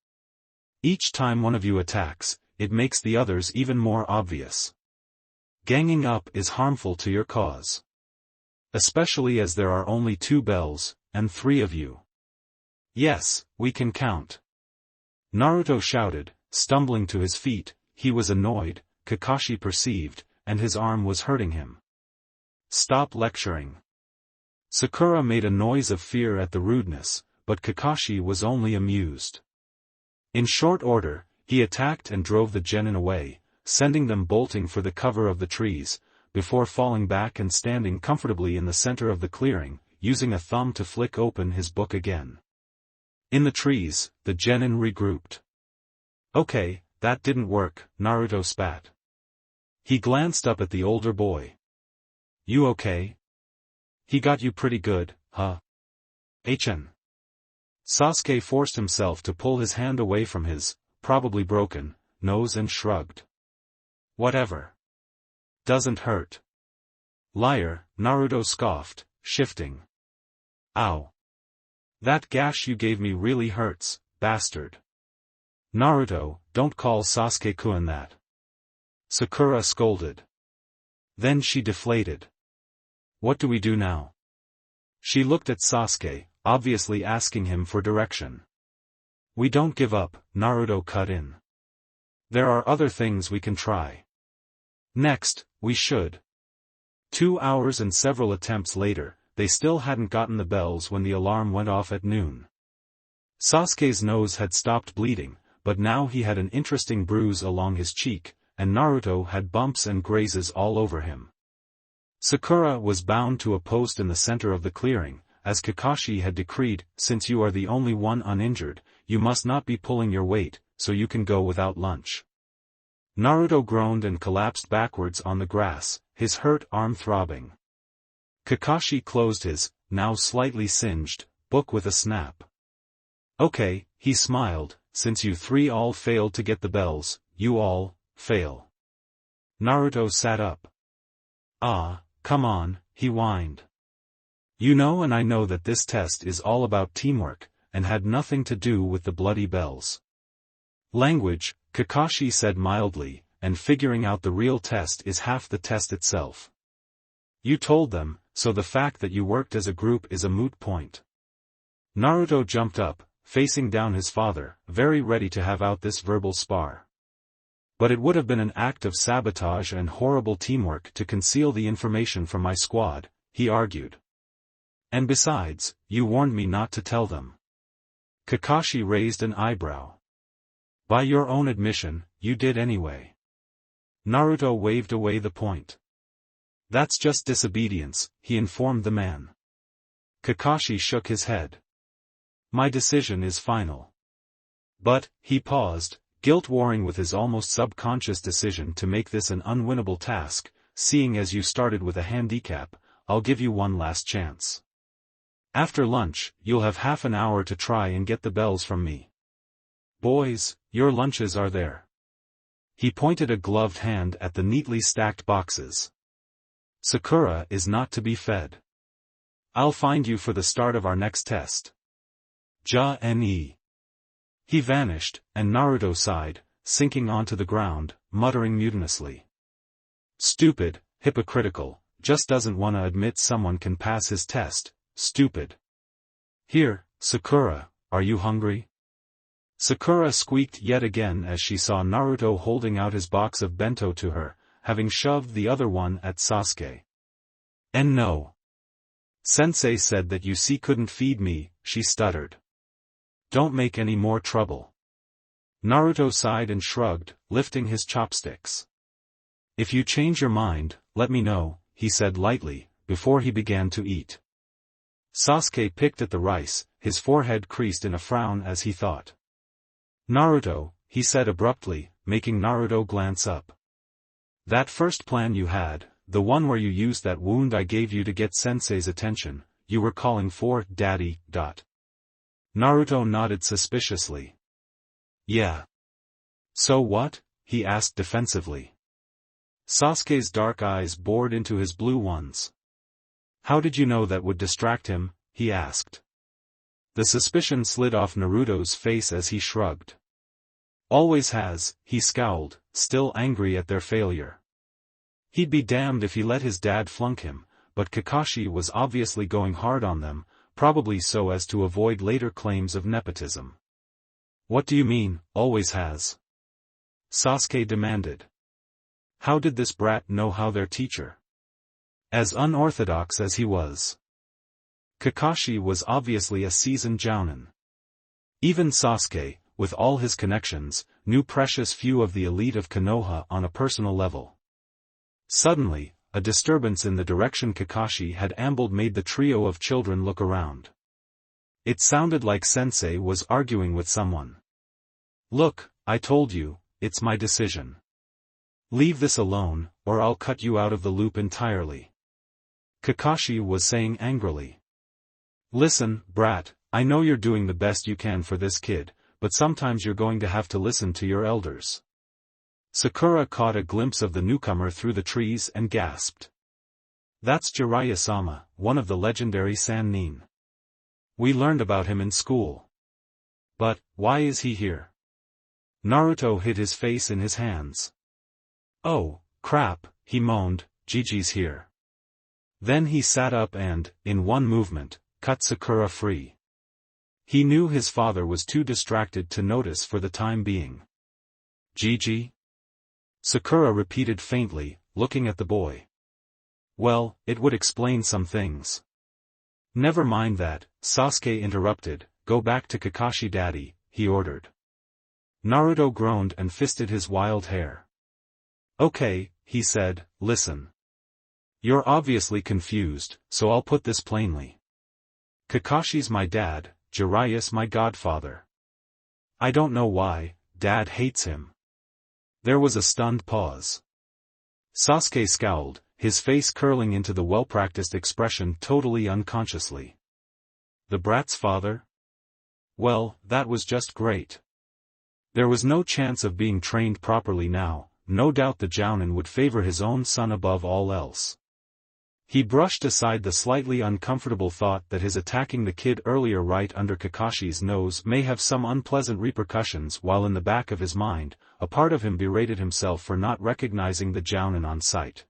Each time one of you attacks, it makes the others even more obvious. Ganging up is harmful to your cause. Especially as there are only 2 bells, and 3 of you." "Yes, we can count," Naruto shouted, stumbling to his feet. He was annoyed, Kakashi perceived, and his arm was hurting him. "Stop lecturing." Sakura made a noise of fear at the rudeness, but Kakashi was only amused. In short order, he attacked and drove the genin away, sending them bolting for the cover of the trees, before falling back and standing comfortably in the center of the clearing, using a thumb to flick open his book again. In the trees, the genin regrouped. "Okay, that didn't work," Naruto spat. He glanced up at the older boy. "You okay? He got you pretty good, huh?" "Hn." Sasuke forced himself to pull his hand away from his, probably broken, nose and shrugged. "Whatever. Doesn't hurt." "Liar," Naruto scoffed, shifting. "Ow. That gash you gave me really hurts, bastard." "Naruto, don't call Sasuke-kun that," Sakura scolded. Then she deflated. "What do we do now?" She looked at Sasuke, obviously asking him for direction. "We don't give up," Naruto cut in. "There are other things we can try. Next, we should." 2 hours and several attempts later, they still hadn't gotten the bells when the alarm went off at noon. Sasuke's nose had stopped bleeding, but now he had an interesting bruise along his cheek, and Naruto had bumps and grazes all over him. Sakura was bound to a post in the center of the clearing, as Kakashi had decreed, "Since you are the only one uninjured, you must not be pulling your weight, so you can go without lunch." Naruto groaned and collapsed backwards on the grass, his hurt arm throbbing. Kakashi closed his, now slightly singed, book with a snap. "Okay," he smiled, "since you 3 all failed to get the bells, you all fail." Naruto sat up. "Ah, come on," he whined. "You know and I know that this test is all about teamwork, and had nothing to do with the bloody bells." "Language," Kakashi said mildly, and figuring out the real test is half the test itself. You told them, so the fact that you worked as a group is a moot point. Naruto jumped up, facing down his father, very ready to have out this verbal spar. But it would have been an act of sabotage and horrible teamwork to conceal the information from my squad, he argued. And besides, you warned me not to tell them. Kakashi raised an eyebrow. By your own admission, you did anyway. Naruto waved away the point. That's just disobedience, he informed the man. Kakashi shook his head. My decision is final. But, he paused, guilt warring with his almost subconscious decision to make this an unwinnable task. Seeing as you started with a handicap, I'll give you one last chance. After lunch, you'll have half an hour to try and get the bells from me. Boys, your lunches are there. He pointed a gloved hand at the neatly stacked boxes. Sakura is not to be fed. I'll find you for the start of our next test. Ja-ne. He vanished, and Naruto sighed, sinking onto the ground, muttering mutinously. Stupid, hypocritical, just doesn't want to admit someone can pass his test, stupid. Here, Sakura, are you hungry? Sakura squeaked yet again as she saw Naruto holding out his box of bento to her, having shoved the other one at Sasuke. And no. Sensei said that you couldn't feed me, she stuttered. Don't make any more trouble. Naruto sighed and shrugged, lifting his chopsticks. If you change your mind, let me know, he said lightly, before he began to eat. Sasuke picked at the rice, his forehead creased in a frown as he thought. Naruto, he said abruptly, making Naruto glance up. That first plan you had, the one where you used that wound I gave you to get Sensei's attention, you were calling for Daddy. Naruto nodded suspiciously. Yeah. So what? He asked defensively. Sasuke's dark eyes bored into his blue ones. How did you know that would distract him? He asked. The suspicion slid off Naruto's face as he shrugged. Always has, he scowled, still angry at their failure. He'd be damned if he let his dad flunk him, but Kakashi was obviously going hard on them, probably so as to avoid later claims of nepotism. What do you mean, always has? Sasuke demanded. How did this brat know how their teacher? As unorthodox as he was. Kakashi was obviously a seasoned jounin. Even Sasuke, with all his connections, knew precious few of the elite of Konoha on a personal level. Suddenly, a disturbance in the direction Kakashi had ambled made the trio of children look around. It sounded like Sensei was arguing with someone. Look, I told you, it's my decision. Leave this alone, or I'll cut you out of the loop entirely. Kakashi was saying angrily. Listen, brat, I know you're doing the best you can for this kid, but sometimes you're going to have to listen to your elders. Sakura caught a glimpse of the newcomer through the trees and gasped. That's Jiraiya-sama, one of the legendary Sannin. We learned about him in school. But, why is he here? Naruto hid his face in his hands. Oh, crap, he moaned, Gigi's here. Then he sat up and, in one movement, cut Sakura free. He knew his father was too distracted to notice for the time being. Gigi? Sakura repeated faintly, looking at the boy. Well, it would explain some things. Never mind that, Sasuke interrupted, go back to Kakashi daddy, he ordered. Naruto groaned and fisted his wild hair. Okay, he said, listen. You're obviously confused, so I'll put this plainly. Kakashi's my dad, Jiraiya's my godfather. I don't know why, Dad hates him. There was a stunned pause. Sasuke scowled, his face curling into the well-practiced expression totally unconsciously. The brat's father? Well, that was just great. There was no chance of being trained properly now, no doubt the Jounin would favor his own son above all else. He brushed aside the slightly uncomfortable thought that his attacking the kid earlier right under Kakashi's nose may have some unpleasant repercussions while in the back of his mind, a part of him berated himself for not recognizing the jounin on sight.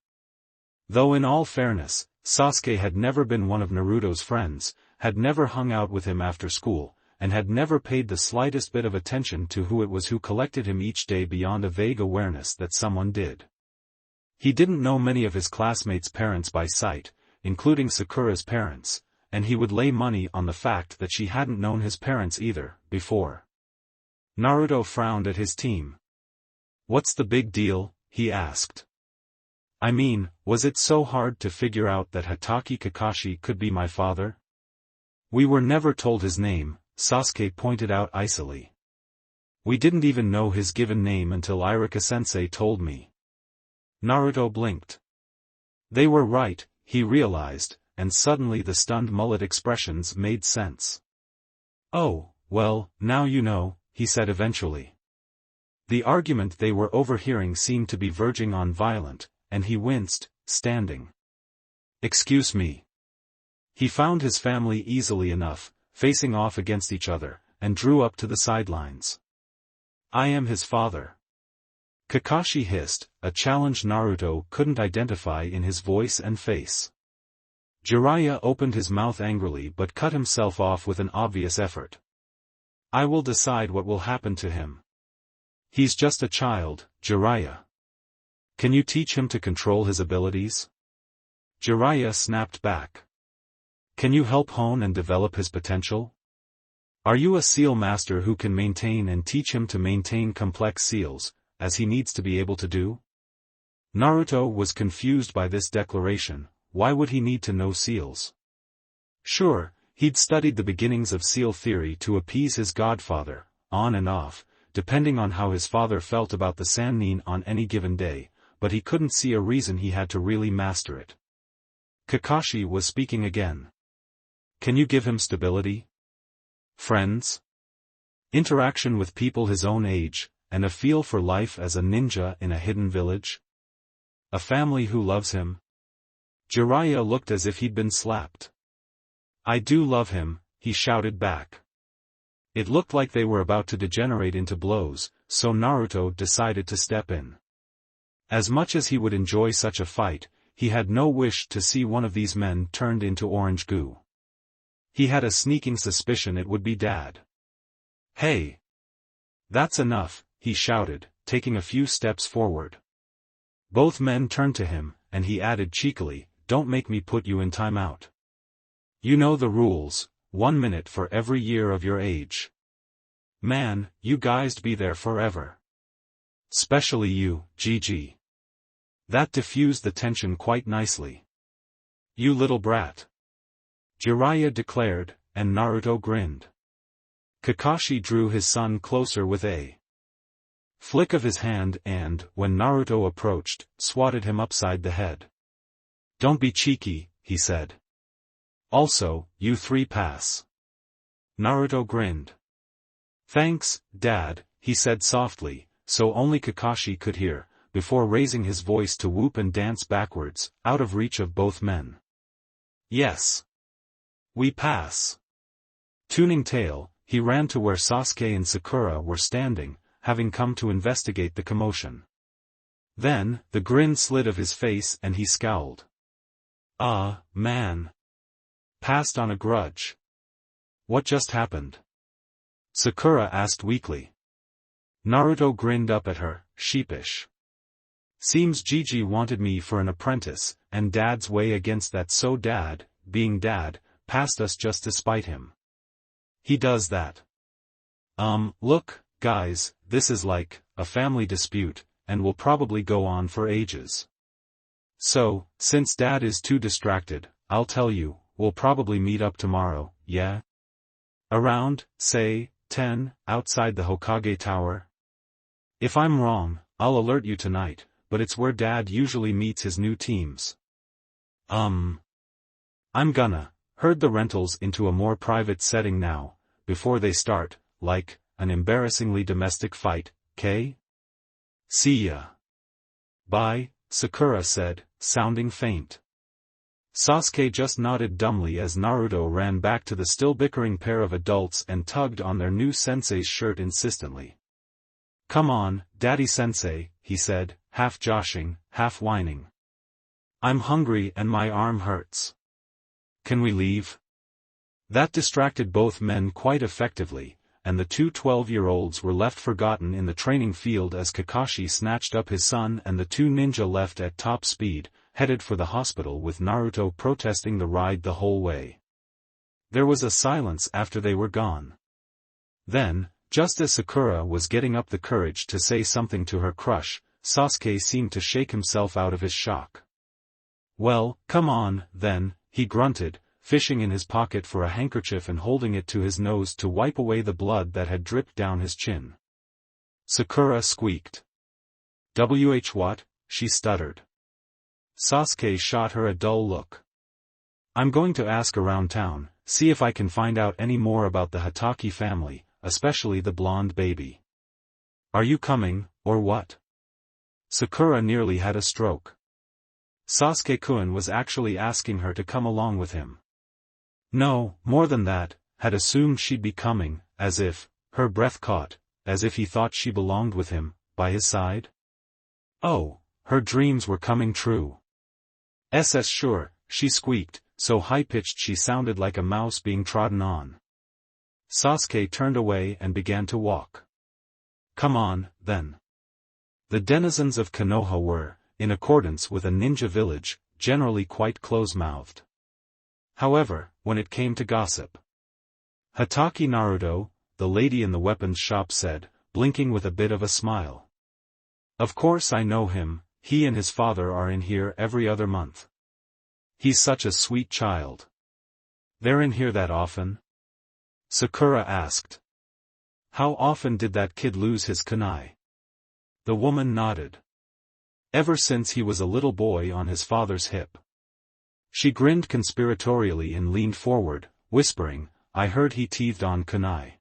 Though in all fairness, Sasuke had never been one of Naruto's friends, had never hung out with him after school, and had never paid the slightest bit of attention to who it was who collected him each day beyond a vague awareness that someone did. He didn't know many of his classmates' parents by sight, including Sakura's parents, and he would lay money on the fact that she hadn't known his parents either, before. Naruto frowned at his team. "What's the big deal?" he asked. "I mean, was it so hard to figure out that Hatake Kakashi could be my father?" "We were never told his name," Sasuke pointed out icily. "We didn't even know his given name until Iruka-sensei told me." Naruto blinked. They were right, he realized, and suddenly the stunned mullet expressions made sense. "Oh, well, now you know," he said eventually. The argument they were overhearing seemed to be verging on violent, and he winced, standing. "Excuse me." He found his family easily enough, facing off against each other, and drew up to the sidelines. "I am his father." Kakashi hissed, a challenge Naruto couldn't identify in his voice and face. Jiraiya opened his mouth angrily but cut himself off with an obvious effort. "I will decide what will happen to him. He's just a child, Jiraiya. Can you teach him to control his abilities?" Jiraiya snapped back. "Can you help hone and develop his potential? Are you a seal master who can maintain and teach him to maintain complex seals, as he needs to be able to do?" Naruto was confused by this declaration. Why would he need to know seals? Sure, he'd studied the beginnings of seal theory to appease his godfather, on and off, depending on how his father felt about the Sannin on any given day, but he couldn't see a reason he had to really master it. Kakashi was speaking again. "Can you give him stability? Friends? Interaction with people his own age, and a feel for life as a ninja in a hidden village? A family who loves him?" Jiraiya looked as if he'd been slapped. "I do love him," he shouted back. It looked like they were about to degenerate into blows, so Naruto decided to step in. As much as he would enjoy such a fight, he had no wish to see one of these men turned into orange goo. He had a sneaking suspicion it would be Dad. "Hey! That's enough," he shouted, taking a few steps forward. Both men turned to him, and he added cheekily, "Don't make me put you in timeout. You know the rules, 1 minute for every year of your age. Man, you guys'd be there forever. Especially you, Gigi." That diffused the tension quite nicely. "You little brat," Jiraiya declared, and Naruto grinned. Kakashi drew his son closer with a flick of his hand and, when Naruto approached, swatted him upside the head. "Don't be cheeky," he said. "Also, you three pass." Naruto grinned. "Thanks, Dad," he said softly, so only Kakashi could hear, before raising his voice to whoop and dance backwards, out of reach of both men. "Yes. We pass." Tuning tail, he ran to where Sasuke and Sakura were standing, having come to investigate the commotion. Then, the grin slid off his face and he scowled. Man. Passed on a grudge. What just happened?" Sakura asked weakly. Naruto grinned up at her, sheepish. "Seems Gigi wanted me for an apprentice, and Dad's way against that, so Dad, being Dad, passed us just to spite him. He does that. Look, guys, this is like a family dispute, and will probably go on for ages. So, since Dad is too distracted, I'll tell you, we'll probably meet up tomorrow, yeah? Around, say, 10, outside the Hokage Tower? If I'm wrong, I'll alert you tonight, but it's where Dad usually meets his new teams." I'm gonna herd the rentals into a more private setting now, before they start, like, an embarrassingly domestic fight, K? See ya. Bye, Sakura said, sounding faint. Sasuke just nodded dumbly as Naruto ran back to the still bickering pair of adults and tugged on their new sensei's shirt insistently. Come on, Daddy-sensei, he said, half joshing, half whining. I'm hungry and my arm hurts. Can we leave? That distracted both men quite effectively, and the two 12-year-olds were left forgotten in the training field as Kakashi snatched up his son and the two ninja left at top speed, headed for the hospital with Naruto protesting the ride the whole way. There was a silence after they were gone. Then, just as Sakura was getting up the courage to say something to her crush, Sasuke seemed to shake himself out of his shock. Well, come on, then, he grunted, fishing in his pocket for a handkerchief and holding it to his nose to wipe away the blood that had dripped down his chin. Sakura squeaked. What? She stuttered. Sasuke shot her a dull look. I'm going to ask around town, see if I can find out any more about the Hokage family, especially the blonde baby. Are you coming, or what? Sakura nearly had a stroke. Sasuke-kun was actually asking her to come along with him. No, more than that, had assumed she'd be coming, as if, her breath caught, as if he thought she belonged with him, by his side. Oh, her dreams were coming true. SS sure, she squeaked, so high-pitched she sounded like a mouse being trodden on. Sasuke turned away and began to walk. Come on, then. The denizens of Konoha were, in accordance with a ninja village, generally quite close-mouthed. However, when it came to gossip, Hokage Naruto, the lady in the weapons shop said, blinking with a bit of a smile. Of course I know him, he and his father are in here every other month. He's such a sweet child. They're in here that often? Sakura asked. How often did that kid lose his kunai? The woman nodded. Ever since he was a little boy on his father's hip. She grinned conspiratorially and leaned forward, whispering, I heard he teethed on kunai.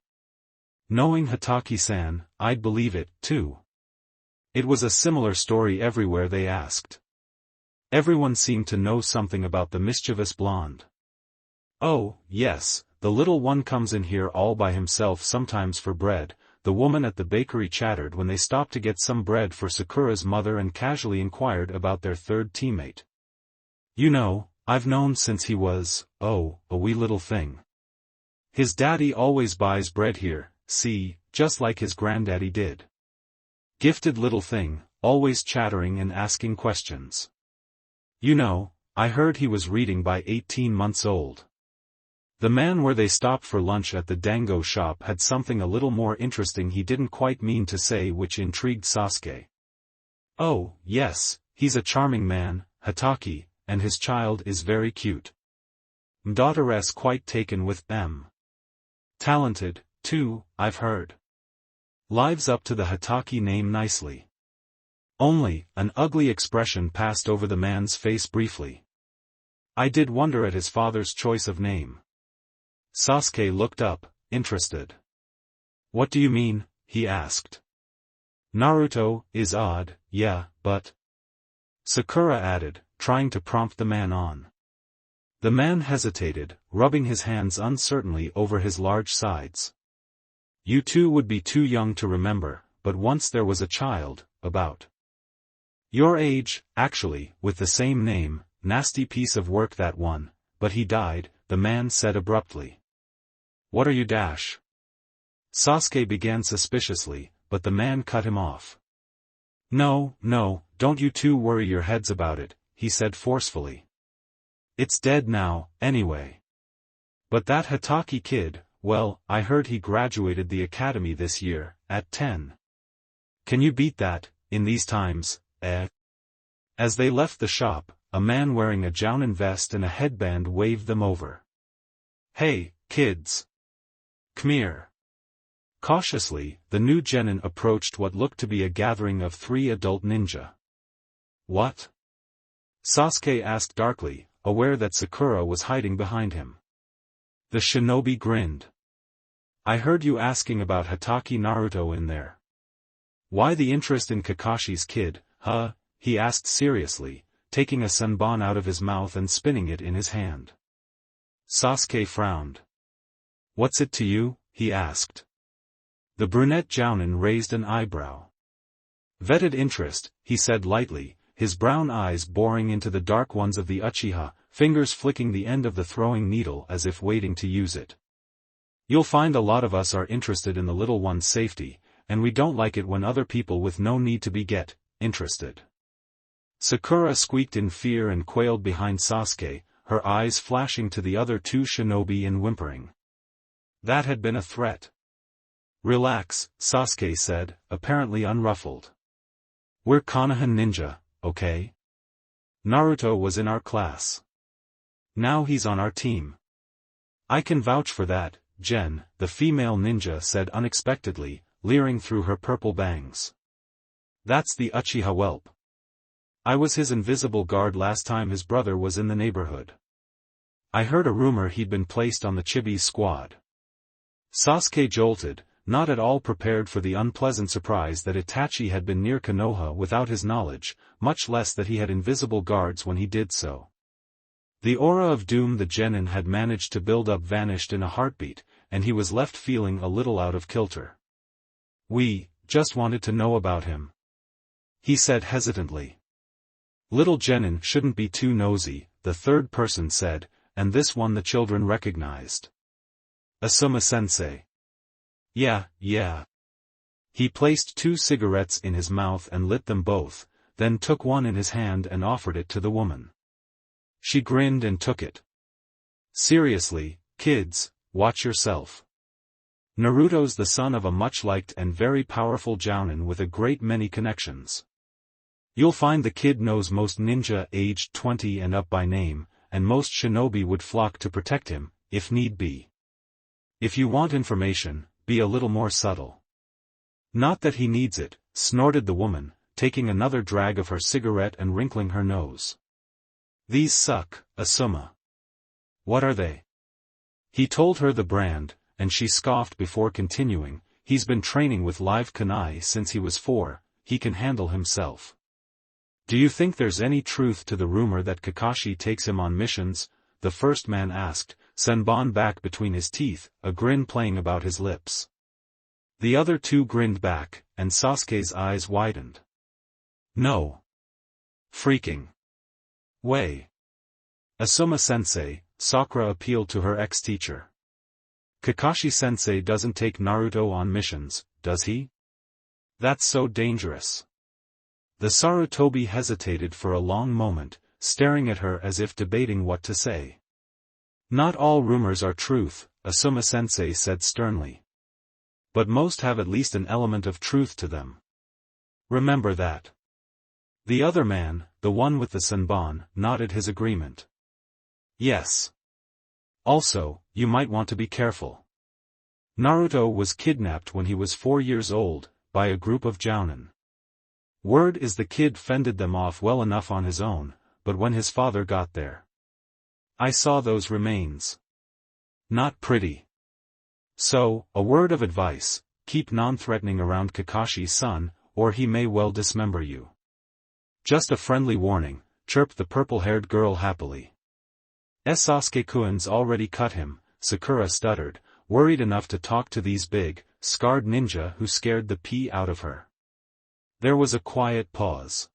Knowing Hokage-san, I'd believe it, too. It was a similar story everywhere they asked. Everyone seemed to know something about the mischievous blonde. Oh, yes, the little one comes in here all by himself sometimes for bread, the woman at the bakery chattered when they stopped to get some bread for Sakura's mother and casually inquired about their third teammate. You know, I've known since he was, a wee little thing. His daddy always buys bread here, see, just like his granddaddy did. Gifted little thing, always chattering and asking questions. You know, I heard he was reading by 18 months old. The man where they stopped for lunch at the dango shop had something a little more interesting he didn't quite mean to say which intrigued Sasuke. Oh, yes, he's a charming man, Hokage, and his child is very cute. Daughteress quite taken with them. Talented, too, I've heard. Lives up to the Hokage name nicely. Only, an ugly expression passed over the man's face briefly. I did wonder at his father's choice of name. Sasuke looked up, interested. What do you mean? He asked. Naruto is odd, yeah, but... Sakura added, trying to prompt the man on. The man hesitated, rubbing his hands uncertainly over his large sides. You two would be too young to remember, but once there was a child, about your age, actually, with the same name, nasty piece of work that one, but he died, the man said abruptly. What are you dash? Sasuke began suspiciously, but the man cut him off. No, don't you two worry your heads about it, he said forcefully. It's dead now, anyway. But that Hokage kid, well, I heard he graduated the academy this year, at 10. Can you beat that, in these times, eh? As they left the shop, a man wearing a jounin vest and a headband waved them over. Hey, kids. Come here. Cautiously, the new genin approached what looked to be a gathering of 3 adult ninja. What? Sasuke asked darkly, aware that Sakura was hiding behind him. The shinobi grinned. I heard you asking about Hokage Naruto in there. Why the interest in Kakashi's kid, huh? He asked seriously, taking a senbon out of his mouth and spinning it in his hand. Sasuke frowned. What's it to you? He asked. The brunette Jounin raised an eyebrow. Vetted interest, he said lightly, his brown eyes boring into the dark ones of the Uchiha, fingers flicking the end of the throwing needle as if waiting to use it. You'll find a lot of us are interested in the little one's safety, and we don't like it when other people with no need to be get interested. Sakura squeaked in fear and quailed behind Sasuke, her eyes flashing to the other two shinobi and whimpering. That had been a threat. Relax, Sasuke said, apparently unruffled. We're Konoha ninja, okay? Naruto was in our class. Now he's on our team. I can vouch for that, Jen, the female ninja said unexpectedly, leering through her purple bangs. That's the Uchiha whelp. I was his invisible guard last time his brother was in the neighborhood. I heard a rumor he'd been placed on the Chibi's squad. Sasuke jolted, not at all prepared for the unpleasant surprise that Itachi had been near Konoha without his knowledge, much less that he had invisible guards when he did so. The aura of doom the genin had managed to build up vanished in a heartbeat, and he was left feeling a little out of kilter. We just wanted to know about him, he said hesitantly. Little genin shouldn't be too nosy, the third person said, and this one the children recognized. Asuma-sensei. Yeah. He placed 2 cigarettes in his mouth and lit them both, then took one in his hand and offered it to the woman. She grinned and took it. Seriously, kids, watch yourself. Naruto's the son of a much-liked and very powerful jounin with a great many connections. You'll find the kid knows most ninja aged 20 and up by name, and most shinobi would flock to protect him, if need be. If you want information, be a little more subtle. Not that he needs it, snorted the woman, taking another drag of her cigarette and wrinkling her nose. These suck, Asuma. What are they? He told her the brand, and she scoffed before continuing, he's been training with live kunai since he was 4, he can handle himself. Do you think there's any truth to the rumor that Kakashi takes him on missions? The first man asked, Senbon back between his teeth, a grin playing about his lips. The other two grinned back, and Sasuke's eyes widened. No. Freaking way. Asuma-sensei, Sakura appealed to her ex-teacher. Kakashi-sensei doesn't take Naruto on missions, does he? That's so dangerous. The Sarutobi hesitated for a long moment, staring at her as if debating what to say. Not all rumors are truth, Asuma-sensei said sternly. But most have at least an element of truth to them. Remember that. The other man, the one with the senbon, nodded his agreement. Yes. Also, you might want to be careful. Naruto was kidnapped when he was 4 years old, by a group of jounin. Word is the kid fended them off well enough on his own, but when his father got there. I saw those remains. Not pretty. So, a word of advice, keep non-threatening around Kakashi's son, or he may well dismember you. Just a friendly warning, chirped the purple-haired girl happily. Sasuke-kun's already cut him, Sakura stuttered, worried enough to talk to these big, scarred ninja who scared the pee out of her. There was a quiet pause.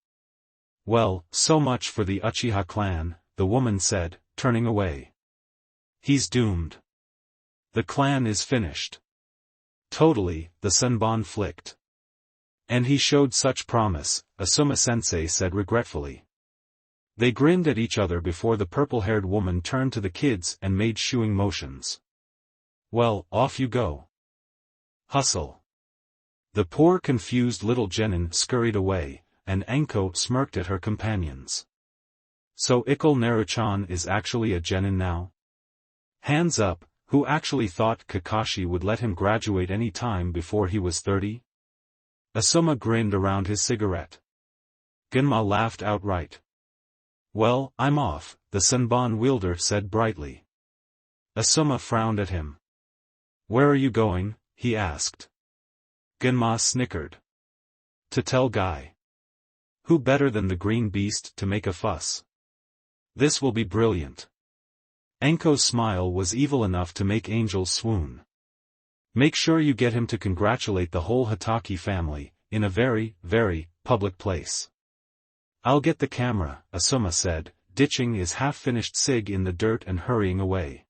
Well, so much for the Uchiha clan, the woman said, turning away. He's doomed. The clan is finished. Totally, the senbon flicked. And he showed such promise, Asuma-sensei said regretfully. They grinned at each other before the purple-haired woman turned to the kids and made shooing motions. Well, off you go. Hustle. The poor confused little genin scurried away, and Anko smirked at her companions. So Ikkel Naruchan is actually a genin now? Hands up, who actually thought Kakashi would let him graduate any time before he was 30? Asuma grinned around his cigarette. Genma laughed outright. Well, I'm off, the senbon wielder said brightly. Asuma frowned at him. Where are you going? He asked. Genma snickered. To tell Guy. Who better than the green beast to make a fuss? This will be brilliant. Anko's smile was evil enough to make angels swoon. Make sure you get him to congratulate the whole Hokage family, in a very, very, public place. I'll get the camera, Asuma said, ditching his half-finished cig in the dirt and hurrying away.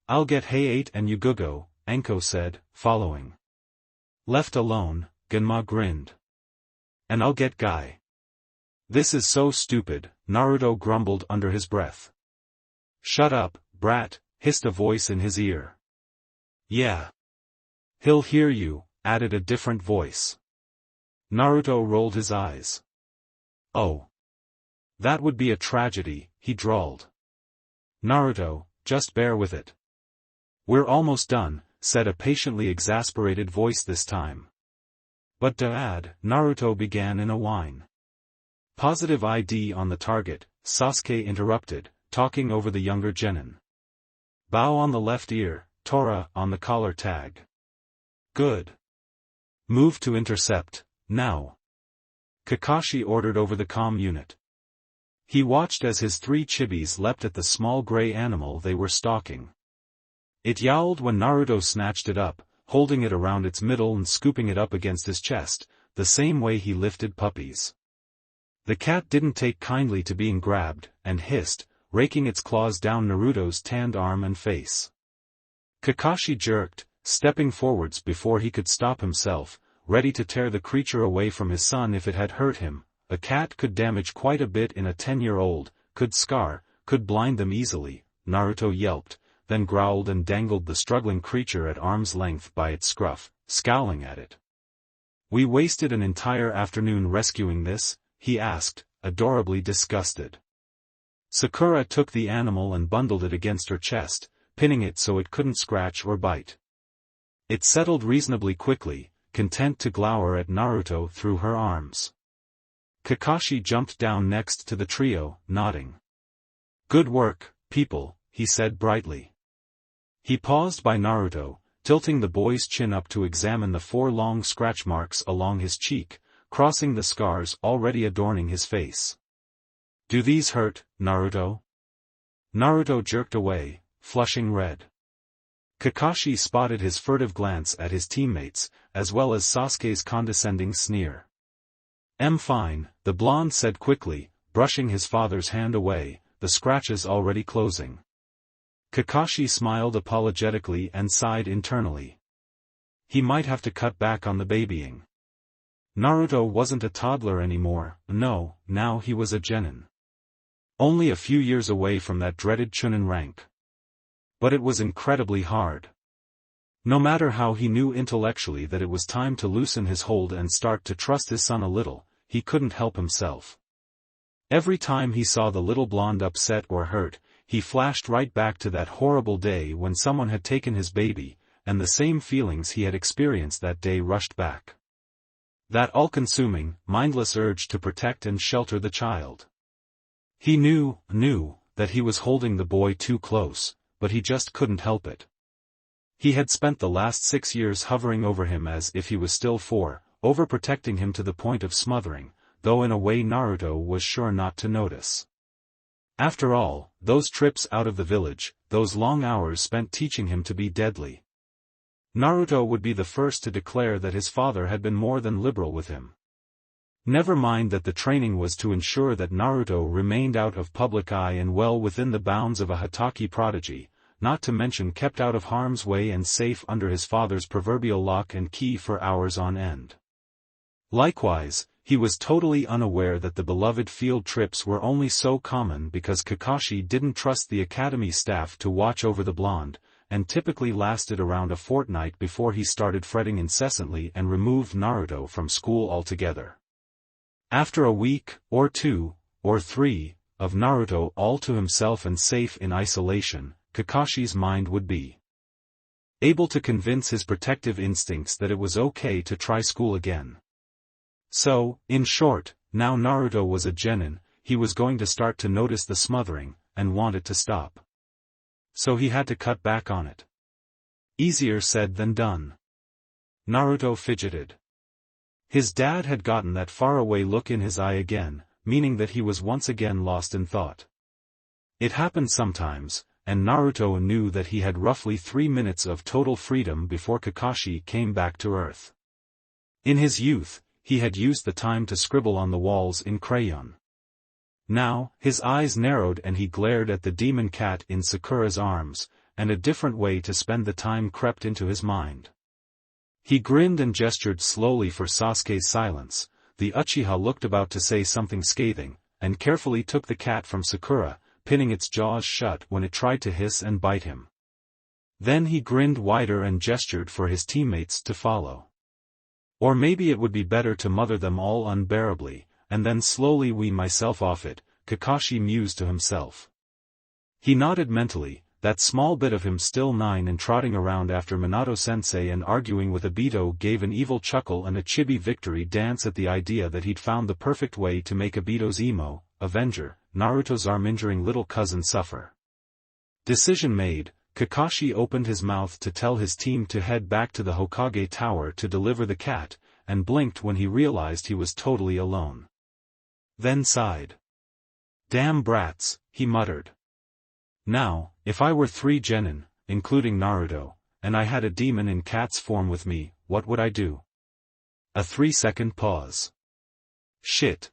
I'll get Hayate and Yugugo, Anko said, following. Left alone, Genma grinned. And I'll get Guy. This is so stupid, Naruto grumbled under his breath. Shut up, brat, hissed a voice in his ear. Yeah. He'll hear you, added a different voice. Naruto rolled his eyes. Oh. That would be a tragedy, he drawled. Naruto, just bear with it. We're almost done, said a patiently exasperated voice this time. But Dad, Naruto began in a whine. Positive ID on the target, Sasuke interrupted, talking over the younger genin. Bow on the left ear, Tora on the collar tag. Good. Move to intercept, now. Kakashi ordered over the comm unit. He watched as his 3 chibis leapt at the small gray animal they were stalking. It yowled when Naruto snatched it up, holding it around its middle and scooping it up against his chest, the same way he lifted puppies. The cat didn't take kindly to being grabbed, and hissed, raking its claws down Naruto's tanned arm and face. Kakashi jerked, stepping forwards before he could stop himself, ready to tear the creature away from his son if it had hurt him. A cat could damage quite a bit in a 10-year-old, could scar, could blind them easily, Naruto yelped, then growled and dangled the struggling creature at arm's length by its scruff, scowling at it. We wasted an entire afternoon rescuing this, he asked, adorably disgusted. Sakura took the animal and bundled it against her chest, pinning it so it couldn't scratch or bite. It settled reasonably quickly, content to glower at Naruto through her arms. Kakashi jumped down next to the trio, nodding. Good work, people, he said brightly. He paused by Naruto, tilting the boy's chin up to examine the 4 long scratch marks along his cheek, crossing the scars already adorning his face. Do these hurt, Naruto? Naruto jerked away, flushing red. Kakashi spotted his furtive glance at his teammates, as well as Sasuke's condescending sneer. Fine, the blonde said quickly, brushing his father's hand away, the scratches already closing. Kakashi smiled apologetically and sighed internally. He might have to cut back on the babying. Naruto wasn't a toddler anymore, no, now he was a genin. Only a few years away from that dreaded Chunin rank. But it was incredibly hard. No matter how he knew intellectually that it was time to loosen his hold and start to trust his son a little, he couldn't help himself. Every time he saw the little blonde upset or hurt, he flashed right back to that horrible day when someone had taken his baby, and the same feelings he had experienced that day rushed back. That all-consuming, mindless urge to protect and shelter the child. He knew that he was holding the boy too close, but he just couldn't help it. He had spent the last 6 years hovering over him as if he was still 4, overprotecting him to the point of smothering, though in a way Naruto was sure not to notice. After all, those trips out of the village, those long hours spent teaching him to be deadly. Naruto would be the first to declare that his father had been more than liberal with him. Never mind that the training was to ensure that Naruto remained out of public eye and well within the bounds of a Hokage prodigy, not to mention kept out of harm's way and safe under his father's proverbial lock and key for hours on end. Likewise, he was totally unaware that the beloved field trips were only so common because Kakashi didn't trust the academy staff to watch over the blonde, and typically lasted around a fortnight before he started fretting incessantly and removed Naruto from school altogether. After a week, or 2, or 3, of Naruto all to himself and safe in isolation, Kakashi's mind would be able to convince his protective instincts that it was okay to try school again. So, in short, now Naruto was a genin, he was going to start to notice the smothering, and want it to stop. So he had to cut back on it. Easier said than done. Naruto fidgeted. His dad had gotten that faraway look in his eye again, meaning that he was once again lost in thought. It happened sometimes, and Naruto knew that he had roughly 3 minutes of total freedom before Kakashi came back to Earth. In his youth, he had used the time to scribble on the walls in crayon. Now, his eyes narrowed and he glared at the demon cat in Sakura's arms, and a different way to spend the time crept into his mind. He grinned and gestured slowly for Sasuke's silence. The Uchiha looked about to say something scathing, and carefully took the cat from Sakura, pinning its jaws shut when it tried to hiss and bite him. Then he grinned wider and gestured for his teammates to follow. Or maybe it would be better to mother them all unbearably, and then slowly wean myself off it, Kakashi mused to himself. He nodded mentally, that small bit of him still 9 and trotting around after Minato-sensei and arguing with Obito gave an evil chuckle and a chibi victory dance at the idea that he'd found the perfect way to make Obito's emo, Avenger, Naruto's arm-injuring little cousin suffer. Decision made, Kakashi opened his mouth to tell his team to head back to the Hokage tower to deliver the cat, and blinked when he realized he was totally alone. Then sighed. "Damn brats," he muttered. "Now, if I were 3 genin, including Naruto, and I had a demon in cat's form with me, what would I do?" A 3-second pause. "Shit.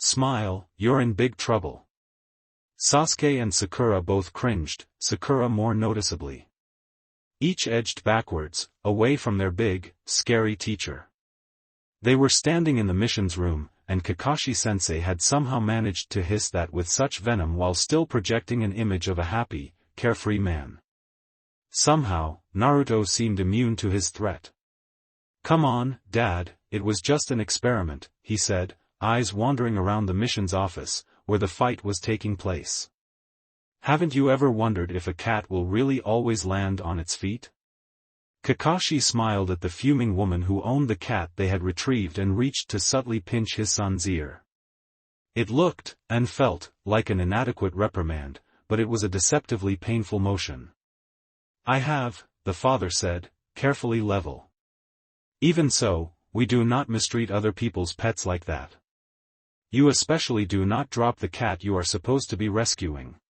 Smile, you're in big trouble." Sasuke and Sakura both cringed, Sakura more noticeably. Each edged backwards, away from their big, scary teacher. They were standing in the missions room, and Kakashi-sensei had somehow managed to hiss that with such venom while still projecting an image of a happy, carefree man. Somehow, Naruto seemed immune to his threat. "Come on, Dad, it was just an experiment," he said, eyes wandering around the missions office, where the fight was taking place. "Haven't you ever wondered if a cat will really always land on its feet?" Kakashi smiled at the fuming woman who owned the cat they had retrieved and reached to subtly pinch his son's ear. It looked, and felt, like an inadequate reprimand, but it was a deceptively painful motion. "I have," the father said, carefully level. "Even so, we do not mistreat other people's pets like that. You especially do not drop the cat you are supposed to be rescuing.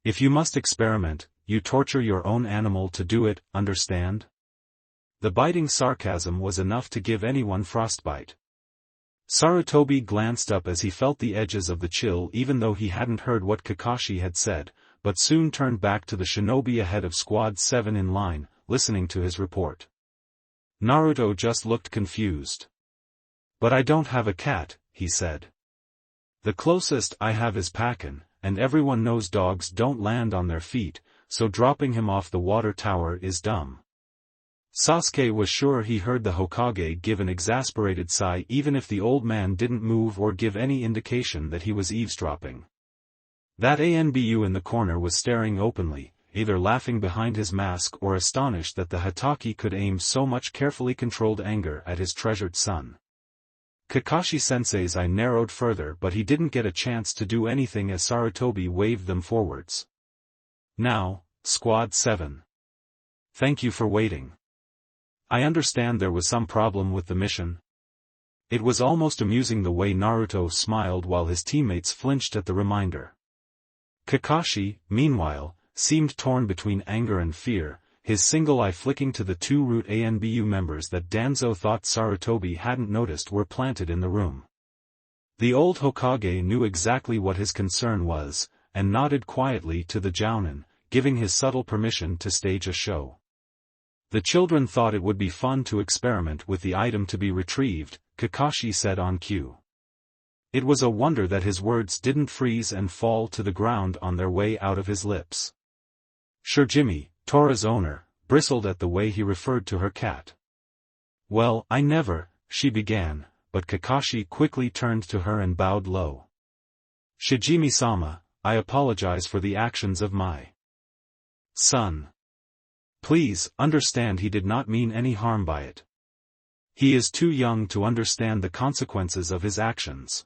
If you must experiment, you torture your own animal to do it, understand?" The biting sarcasm was enough to give anyone frostbite. Sarutobi glanced up as he felt the edges of the chill even though he hadn't heard what Kakashi had said, but soon turned back to the shinobi ahead of Squad 7 in line, listening to his report. Naruto just looked confused. "But I don't have a cat," he said. "The closest I have is Pakin, and everyone knows dogs don't land on their feet, so dropping him off the water tower is dumb." Sasuke was sure he heard the Hokage give an exasperated sigh even if the old man didn't move or give any indication that he was eavesdropping. That Anbu in the corner was staring openly, either laughing behind his mask or astonished that the Hatake could aim so much carefully controlled anger at his treasured son. Kakashi-sensei's eye narrowed further but he didn't get a chance to do anything as Sarutobi waved them forwards. "Now, Squad 7. Thank you for waiting. I understand there was some problem with the mission." It was almost amusing the way Naruto smiled while his teammates flinched at the reminder. Kakashi, meanwhile, seemed torn between anger and fear, his single eye flicking to the 2 Root Anbu members that Danzo thought Sarutobi hadn't noticed were planted in the room. The old Hokage knew exactly what his concern was, and nodded quietly to the Jounin, giving his subtle permission to stage a show. The children thought it would be fun to experiment with the item to be retrieved, Kakashi said on cue. It was a wonder that his words didn't freeze and fall to the ground on their way out of his lips. Shijimi, Tora's owner, bristled at the way he referred to her cat. "Well, I never," she began, but Kakashi quickly turned to her and bowed low. "Shijimi-sama, I apologize for the actions of my son. Please, understand he did not mean any harm by it. He is too young to understand the consequences of his actions."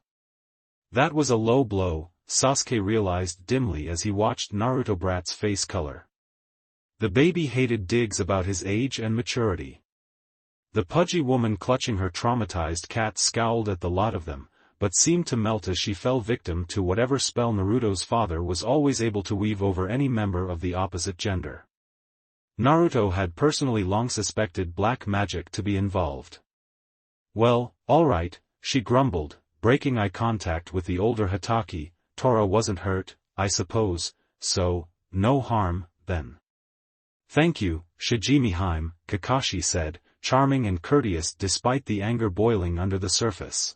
That was a low blow, Sasuke realized dimly as he watched Naruto Brat's face color. The baby hated digs about his age and maturity. The pudgy woman clutching her traumatized cat scowled at the lot of them, but seemed to melt as she fell victim to whatever spell Naruto's father was always able to weave over any member of the opposite gender. Naruto had personally long suspected black magic to be involved. "Well, all right," she grumbled, breaking eye contact with the older Hotake. "Tora wasn't hurt, I suppose, so, no harm, then." "Thank you, Shijimi-hime," Kakashi said, charming and courteous despite the anger boiling under the surface.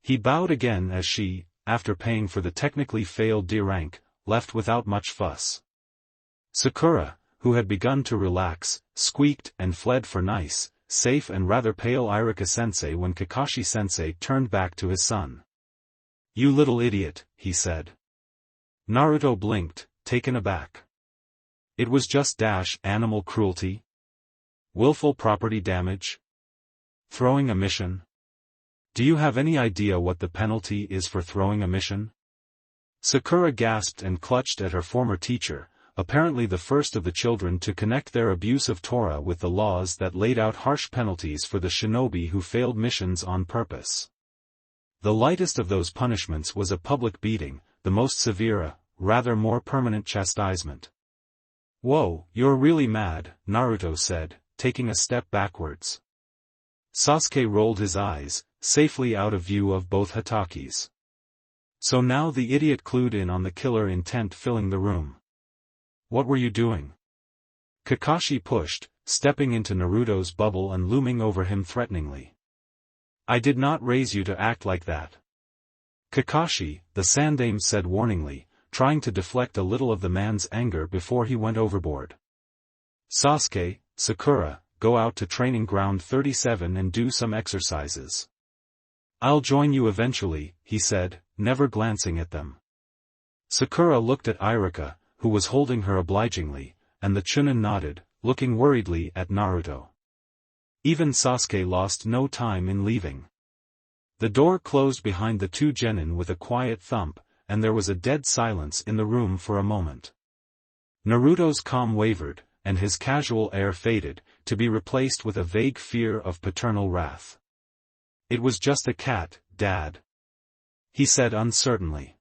He bowed again as she, after paying for the technically failed D rank, left without much fuss. Sakura, who had begun to relax, squeaked and fled for nice, safe and rather pale Iruka-sensei when Kakashi-sensei turned back to his son. "You little idiot," he said. Naruto blinked, taken aback. It was just animal cruelty? Willful property damage? Throwing a mission? Do you have any idea what the penalty is for throwing a mission? Sakura gasped and clutched at her former teacher, apparently the first of the children to connect their abuse of Tora with the laws that laid out harsh penalties for the shinobi who failed missions on purpose. The lightest of those punishments was a public beating, the most severe, rather more permanent chastisement. "Whoa, you're really mad," Naruto said, taking a step backwards. Sasuke rolled his eyes, safely out of view of both Hotakes. So now the idiot clued in on the killer intent filling the room. "What were you doing?" Kakashi pushed, stepping into Naruto's bubble and looming over him threateningly. "I did not raise you to act like that." "Kakashi," the Sandaime said warningly, trying to deflect a little of the man's anger before he went overboard. "Sasuke, Sakura, go out to training ground 37 and do some exercises." "I'll join you eventually," he said, never glancing at them. Sakura looked at Iruka, who was holding her obligingly, and the Chunin nodded, looking worriedly at Naruto. Even Sasuke lost no time in leaving. The door closed behind the two genin with a quiet thump, and there was a dead silence in the room for a moment. Naruto's calm wavered, and his casual air faded, to be replaced with a vague fear of paternal wrath. "It was just a cat, Dad," he said uncertainly.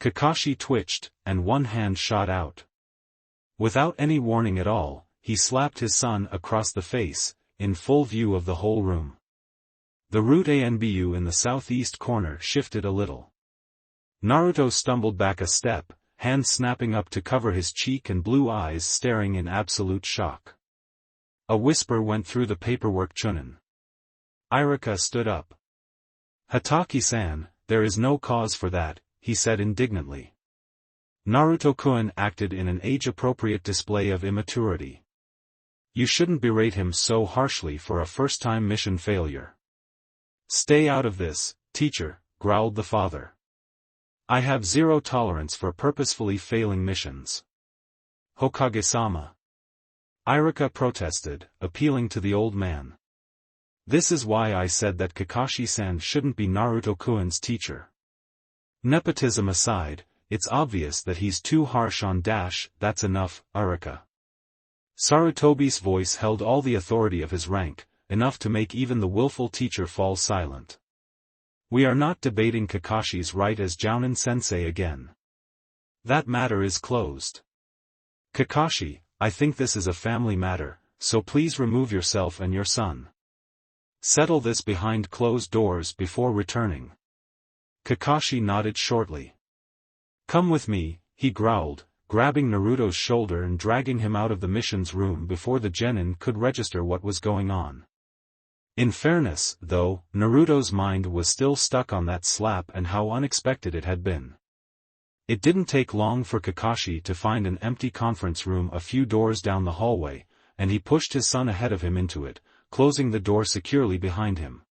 Kakashi twitched, and one hand shot out. Without any warning at all, he slapped his son across the face, in full view of the whole room. The root ANBU in the southeast corner shifted a little. Naruto stumbled back a step, hand snapping up to cover his cheek and blue eyes staring in absolute shock. A whisper went through the paperwork Chunin. Iruka stood up. "Hatake-san, there is no cause for that," he said indignantly. Naruto-kun acted in an age-appropriate display of immaturity. "You shouldn't berate him so harshly for a first-time mission failure." "Stay out of this, teacher," growled the father. "I have zero tolerance for purposefully failing missions." "Hokage-sama." Iruka protested, appealing to the old man. "This is why I said that Kakashi-san shouldn't be Naruto-kun's teacher. Nepotism aside, it's obvious that he's too harsh on that's enough, Iruka." Sarutobi's voice held all the authority of his rank, enough to make even the willful teacher fall silent. "We are not debating Kakashi's right as Jounin-sensei again. That matter is closed. Kakashi, I think this is a family matter, so please remove yourself and your son. Settle this behind closed doors before returning." Kakashi nodded shortly. "Come with me," he growled, grabbing Naruto's shoulder and dragging him out of the missions room before the genin could register what was going on. In fairness, though, Naruto's mind was still stuck on that slap and how unexpected it had been. It didn't take long for Kakashi to find an empty conference room a few doors down the hallway, and he pushed his son ahead of him into it, closing the door securely behind him.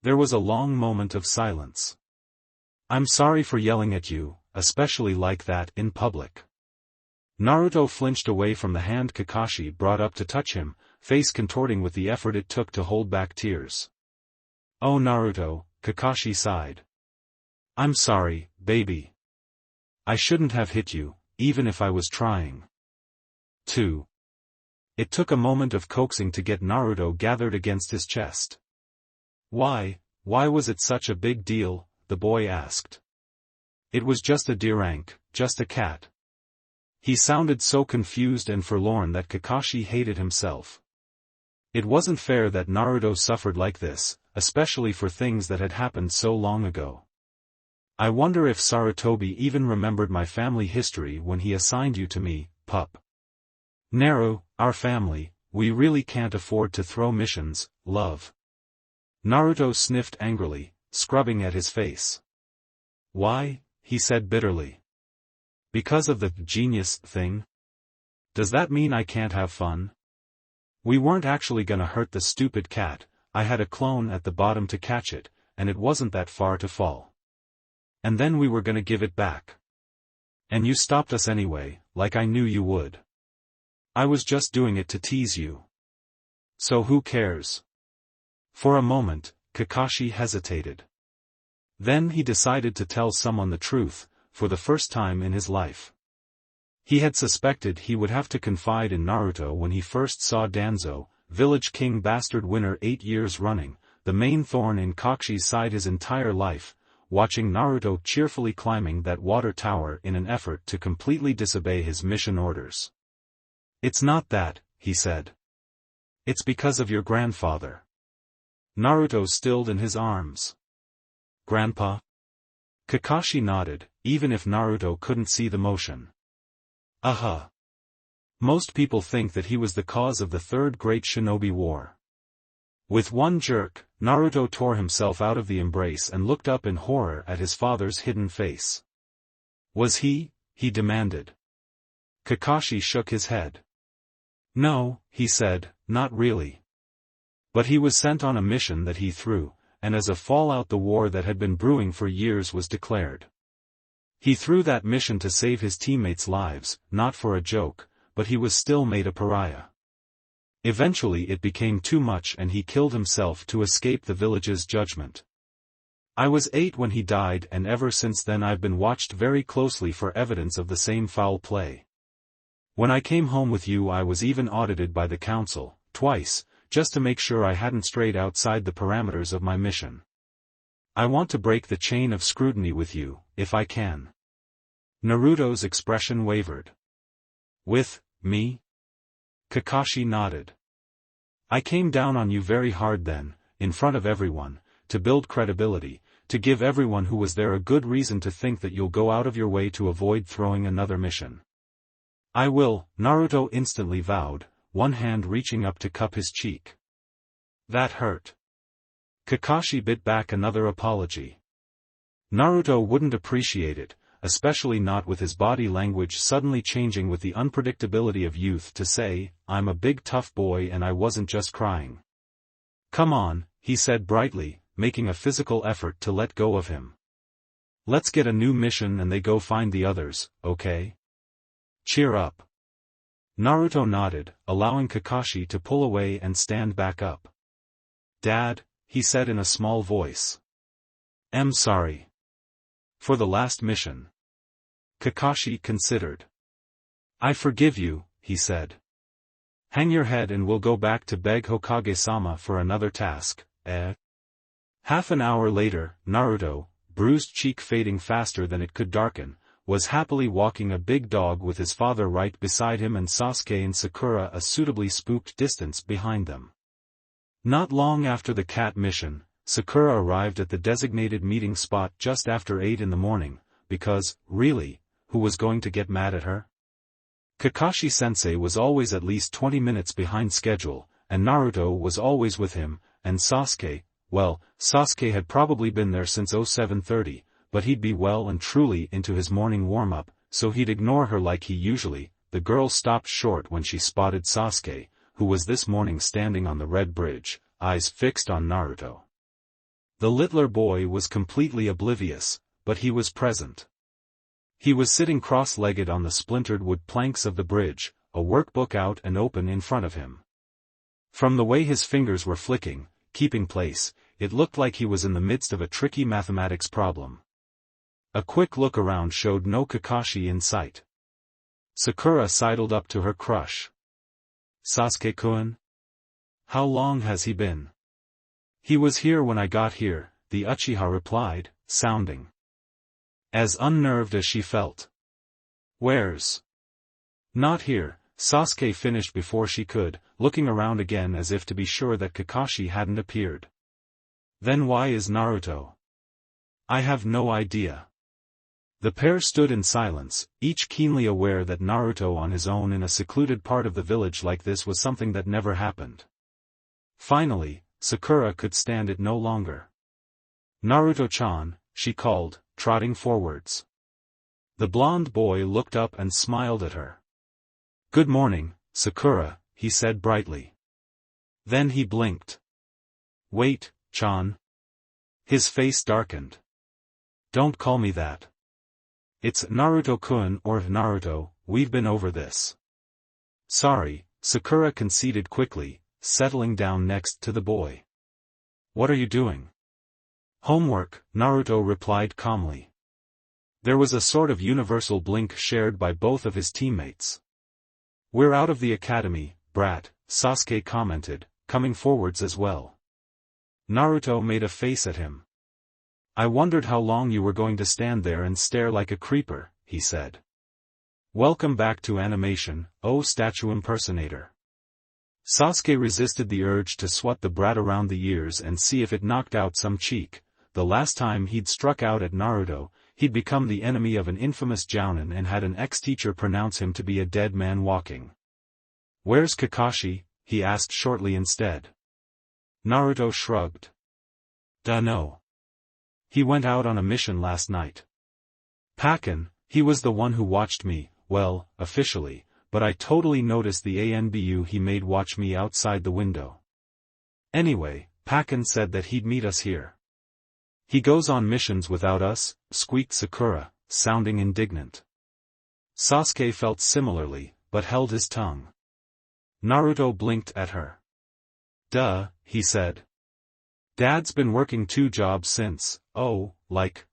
There was a long moment of silence. "I'm sorry for yelling at you, especially like that in public." Naruto flinched away from the hand Kakashi brought up to touch him, face contorting with the effort it took to hold back tears. "Oh Naruto," Kakashi sighed. "I'm sorry, baby. I shouldn't have hit you, even if I was trying to." It took a moment of coaxing to get Naruto gathered against his chest. "Why, why was it such a big deal? The boy asked. It was just a deerank, just a cat. He sounded so confused and forlorn that Kakashi hated himself. It wasn't fair that Naruto suffered like this, especially for things that had happened so long ago. I wonder if Sarutobi even remembered my family history when he assigned you to me, pup. Naru, our family, we really can't afford to throw missions, love. Naruto sniffed angrily, scrubbing at his face. Why? He said bitterly. Because of the genius thing? Does that mean I can't have fun? We weren't actually gonna hurt the stupid cat, I had a clone at the bottom to catch it, and it wasn't that far to fall. And then we were gonna give it back. And you stopped us anyway, like I knew you would. I was just doing it to tease you. So who cares? For a moment, Kakashi hesitated. Then he decided to tell someone the truth, for the first time in his life. He had suspected he would have to confide in Naruto when he first saw Danzo, Village King bastard winner 8 years running, the main thorn in Kakashi's side his entire life, watching Naruto cheerfully climbing that water tower in an effort to completely disobey his mission orders. It's not that, he said. It's because of your grandfather. Naruto stilled in his arms. Grandpa? Kakashi nodded, even if Naruto couldn't see the motion. Most people think that he was the cause of the Third Great Shinobi War. With one jerk, Naruto tore himself out of the embrace and looked up in horror at his father's hidden face. Was he? He demanded. Kakashi shook his head. No, he said, not really. But he was sent on a mission that he threw, and as a fallout the war that had been brewing for years was declared. He threw that mission to save his teammates' lives, not for a joke, but he was still made a pariah. Eventually it became too much and he killed himself to escape the village's judgment. I was 8 when he died and ever since then I've been watched very closely for evidence of the same foul play. When I came home with you I was even audited by the council, twice, just to make sure I hadn't strayed outside the parameters of my mission. I want to break the chain of scrutiny with you, if I can. Naruto's expression wavered. With me? Kakashi nodded. I came down on you very hard then, in front of everyone, to build credibility, to give everyone who was there a good reason to think that you'll go out of your way to avoid throwing another mission. I will, Naruto instantly vowed, one hand reaching up to cup his cheek. That hurt. Kakashi bit back another apology. Naruto wouldn't appreciate it, especially not with his body language suddenly changing with the unpredictability of youth to say, I'm a big tough boy and I wasn't just crying. Come on, he said brightly, making a physical effort to let go of him. Let's get a new mission and they go find the others, okay? Cheer up. Naruto nodded, allowing Kakashi to pull away and stand back up. Dad, he said in a small voice. I'm sorry. For the last mission. Kakashi considered. I forgive you, he said. Hang your head and we'll go back to beg Hokage-sama for another task, eh? Half an hour later, Naruto, bruised cheek fading faster than it could darken, was happily walking a big dog with his father right beside him and Sasuke and Sakura a suitably spooked distance behind them. Not long after the cat mission, Sakura arrived at the designated meeting spot just after 8 in the morning, because, really, who was going to get mad at her? Kakashi-sensei was always at least 20 minutes behind schedule, and Naruto was always with him, and Sasuke, well, Sasuke had probably been there since 07:30, but he'd be well and truly into his morning warm-up, so he'd ignore her like he usually. The girl stopped short when she spotted Sasuke, who was this morning standing on the red bridge, eyes fixed on Naruto. The littler boy was completely oblivious, but he was present. He was sitting cross-legged on the splintered wood planks of the bridge, a workbook out and open in front of him. From the way his fingers were flicking, keeping place, it looked like he was in the midst of a tricky mathematics problem. A quick look around showed no Kakashi in sight. Sakura sidled up to her crush. Sasuke-kun? How long has he been? He was here when I got here, the Uchiha replied, sounding as unnerved as she felt. Where's? Not here, Sasuke finished before she could, looking around again as if to be sure that Kakashi hadn't appeared. Then why is Naruto? I have no idea. The pair stood in silence, each keenly aware that Naruto on his own in a secluded part of the village like this was something that never happened. Finally, Sakura could stand it no longer. Naruto-chan, she called, trotting forwards. The blonde boy looked up and smiled at her. Good morning, Sakura, he said brightly. Then he blinked. Wait, Chan. His face darkened. Don't call me that. It's Naruto-kun or Naruto, we've been over this. Sorry, Sakura conceded quickly, settling down next to the boy. What are you doing? Homework, Naruto replied calmly. There was a sort of universal blink shared by both of his teammates. We're out of the academy, brat, Sasuke commented, coming forwards as well. Naruto made a face at him. I wondered how long you were going to stand there and stare like a creeper, he said. Welcome back to animation, oh statue impersonator. Sasuke resisted the urge to swat the brat around the ears and see if it knocked out some cheek. The last time he'd struck out at Naruto, he'd become the enemy of an infamous jounin and had an ex-teacher pronounce him to be a dead man walking. Where's Kakashi? He asked shortly instead. Naruto shrugged. No. He went out on a mission last night. Pakken, he was the one who watched me, well, officially, but I totally noticed the ANBU he made watch me outside the window. Anyway, Pakken said that he'd meet us here. He goes on missions without us, squeaked Sakura, sounding indignant. Sasuke felt similarly, but held his tongue. Naruto blinked at her. Duh, he said. Dad's been working 2 jobs since,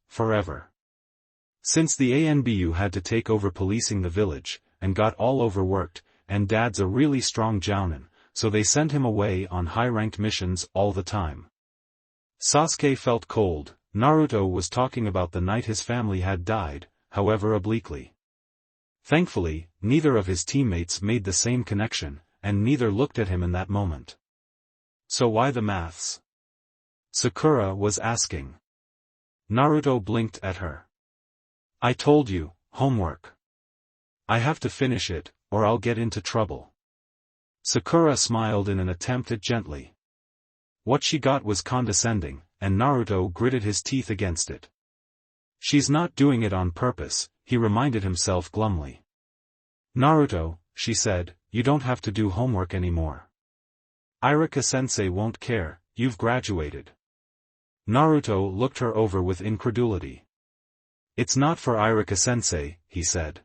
forever. Since the ANBU had to take over policing the village, and got all overworked, and Dad's a really strong jounin, so they send him away on high-ranked missions all the time. Sasuke felt cold. Naruto was talking about the night his family had died, however obliquely. Thankfully, neither of his teammates made the same connection, and neither looked at him in that moment. So why the maths? Sakura was asking. Naruto blinked at her. I told you, homework. I have to finish it, or I'll get into trouble. Sakura smiled in an attempt at gently. What she got was condescending, and Naruto gritted his teeth against it. She's not doing it on purpose, he reminded himself glumly. Naruto, she said, you don't have to do homework anymore. Irika-sensei won't care, you've graduated. Naruto looked her over with incredulity. It's not for Irika-sensei, he said.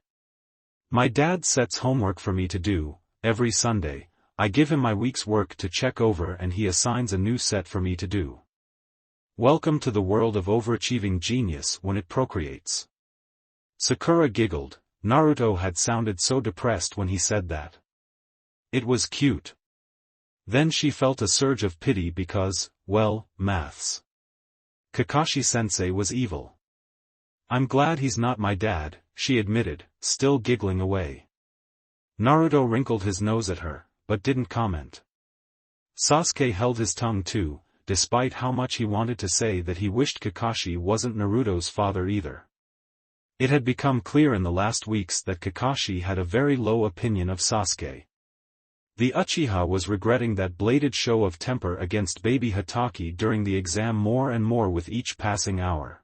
My dad sets homework for me to do, every Sunday. I give him my week's work to check over and he assigns a new set for me to do. Welcome to the world of overachieving genius when it procreates. Sakura giggled. Naruto had sounded so depressed when he said that. It was cute. Then she felt a surge of pity because, well, maths. Kakashi-sensei was evil. I'm glad he's not my dad, she admitted, still giggling away. Naruto wrinkled his nose at her, but didn't comment. Sasuke held his tongue too, despite how much he wanted to say that he wished Kakashi wasn't Naruto's father either. It had become clear in the last weeks that Kakashi had a very low opinion of Sasuke. The Uchiha was regretting that bladed show of temper against baby Hatake during the exam more and more with each passing hour.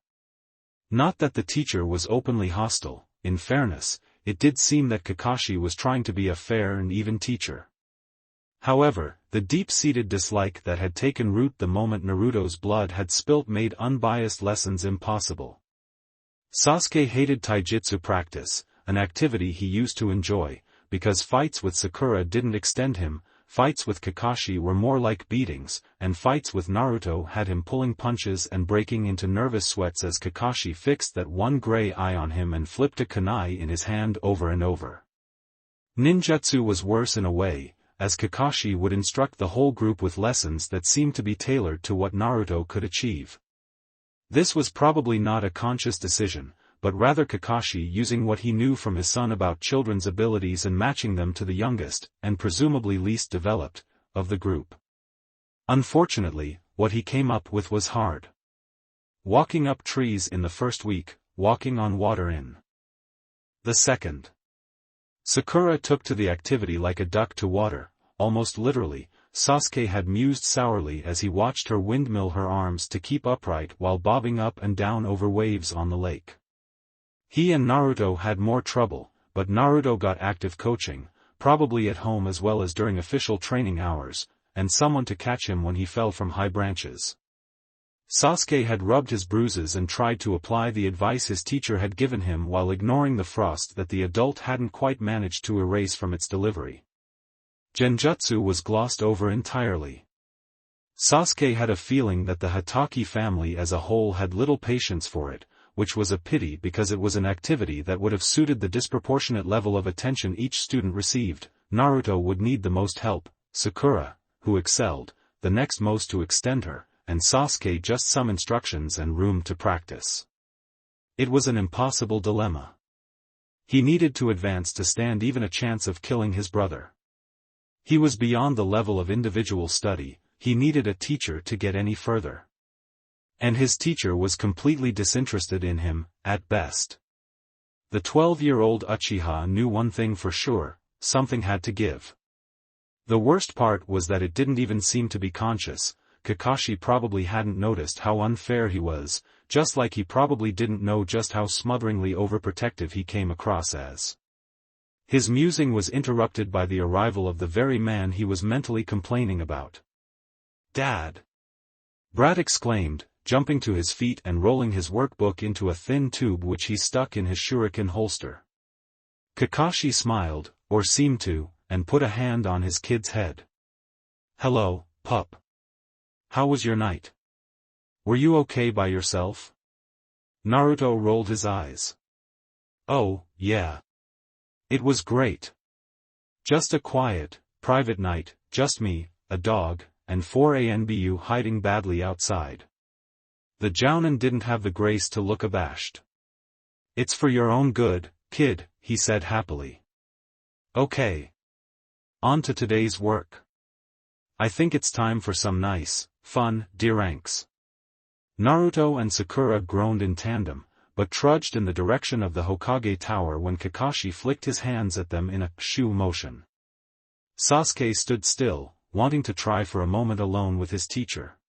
Not that the teacher was openly hostile, in fairness, it did seem that Kakashi was trying to be a fair and even teacher. However, the deep-seated dislike that had taken root the moment Naruto's blood had spilt made unbiased lessons impossible. Sasuke hated taijutsu practice, an activity he used to enjoy, because fights with Sakura didn't extend him, fights with Kakashi were more like beatings, and fights with Naruto had him pulling punches and breaking into nervous sweats as Kakashi fixed that one gray eye on him and flipped a kunai in his hand over and over. Ninjutsu was worse in a way, as Kakashi would instruct the whole group with lessons that seemed to be tailored to what Naruto could achieve. This was probably not a conscious decision, but rather Kakashi using what he knew from his son about children's abilities and matching them to the youngest, and presumably least developed, of the group. Unfortunately, what he came up with was hard. Walking up trees in the first week, walking on water in the second. Sakura took to the activity like a duck to water, almost literally. Sasuke had mused sourly as he watched her windmill her arms to keep upright while bobbing up and down over waves on the lake. He and Naruto had more trouble, but Naruto got active coaching, probably at home as well as during official training hours, and someone to catch him when he fell from high branches. Sasuke had rubbed his bruises and tried to apply the advice his teacher had given him while ignoring the frost that the adult hadn't quite managed to erase from its delivery. Genjutsu was glossed over entirely. Sasuke had a feeling that the Hatake family as a whole had little patience for it, which was a pity because it was an activity that would have suited the disproportionate level of attention each student received. Naruto would need the most help, Sakura, who excelled, the next most to extend her, and Sasuke just some instructions and room to practice. It was an impossible dilemma. He needed to advance to stand even a chance of killing his brother. He was beyond the level of individual study, he needed a teacher to get any further. And his teacher was completely disinterested in him, at best. The 12-year-old Uchiha knew one thing for sure, something had to give. The worst part was that it didn't even seem to be conscious. Kakashi probably hadn't noticed how unfair he was, just like he probably didn't know just how smotheringly overprotective he came across as. His musing was interrupted by the arrival of the very man he was mentally complaining about. "Dad!" Brat exclaimed, jumping to his feet and rolling his workbook into a thin tube which he stuck in his shuriken holster. Kakashi smiled, or seemed to, and put a hand on his kid's head. "Hello, pup. How was your night? Were you okay by yourself?" Naruto rolled his eyes. "Oh, yeah. It was great. Just a quiet, private night, just me, a dog, and 4 ANBU hiding badly outside." The Jounin didn't have the grace to look abashed. "It's for your own good, kid," he said happily. "Okay. On to today's work. I think it's time for some nice, fun, deranks." Naruto and Sakura groaned in tandem, but trudged in the direction of the Hokage tower when Kakashi flicked his hands at them in a shoo motion. Sasuke stood still, wanting to try for a moment alone with his teacher.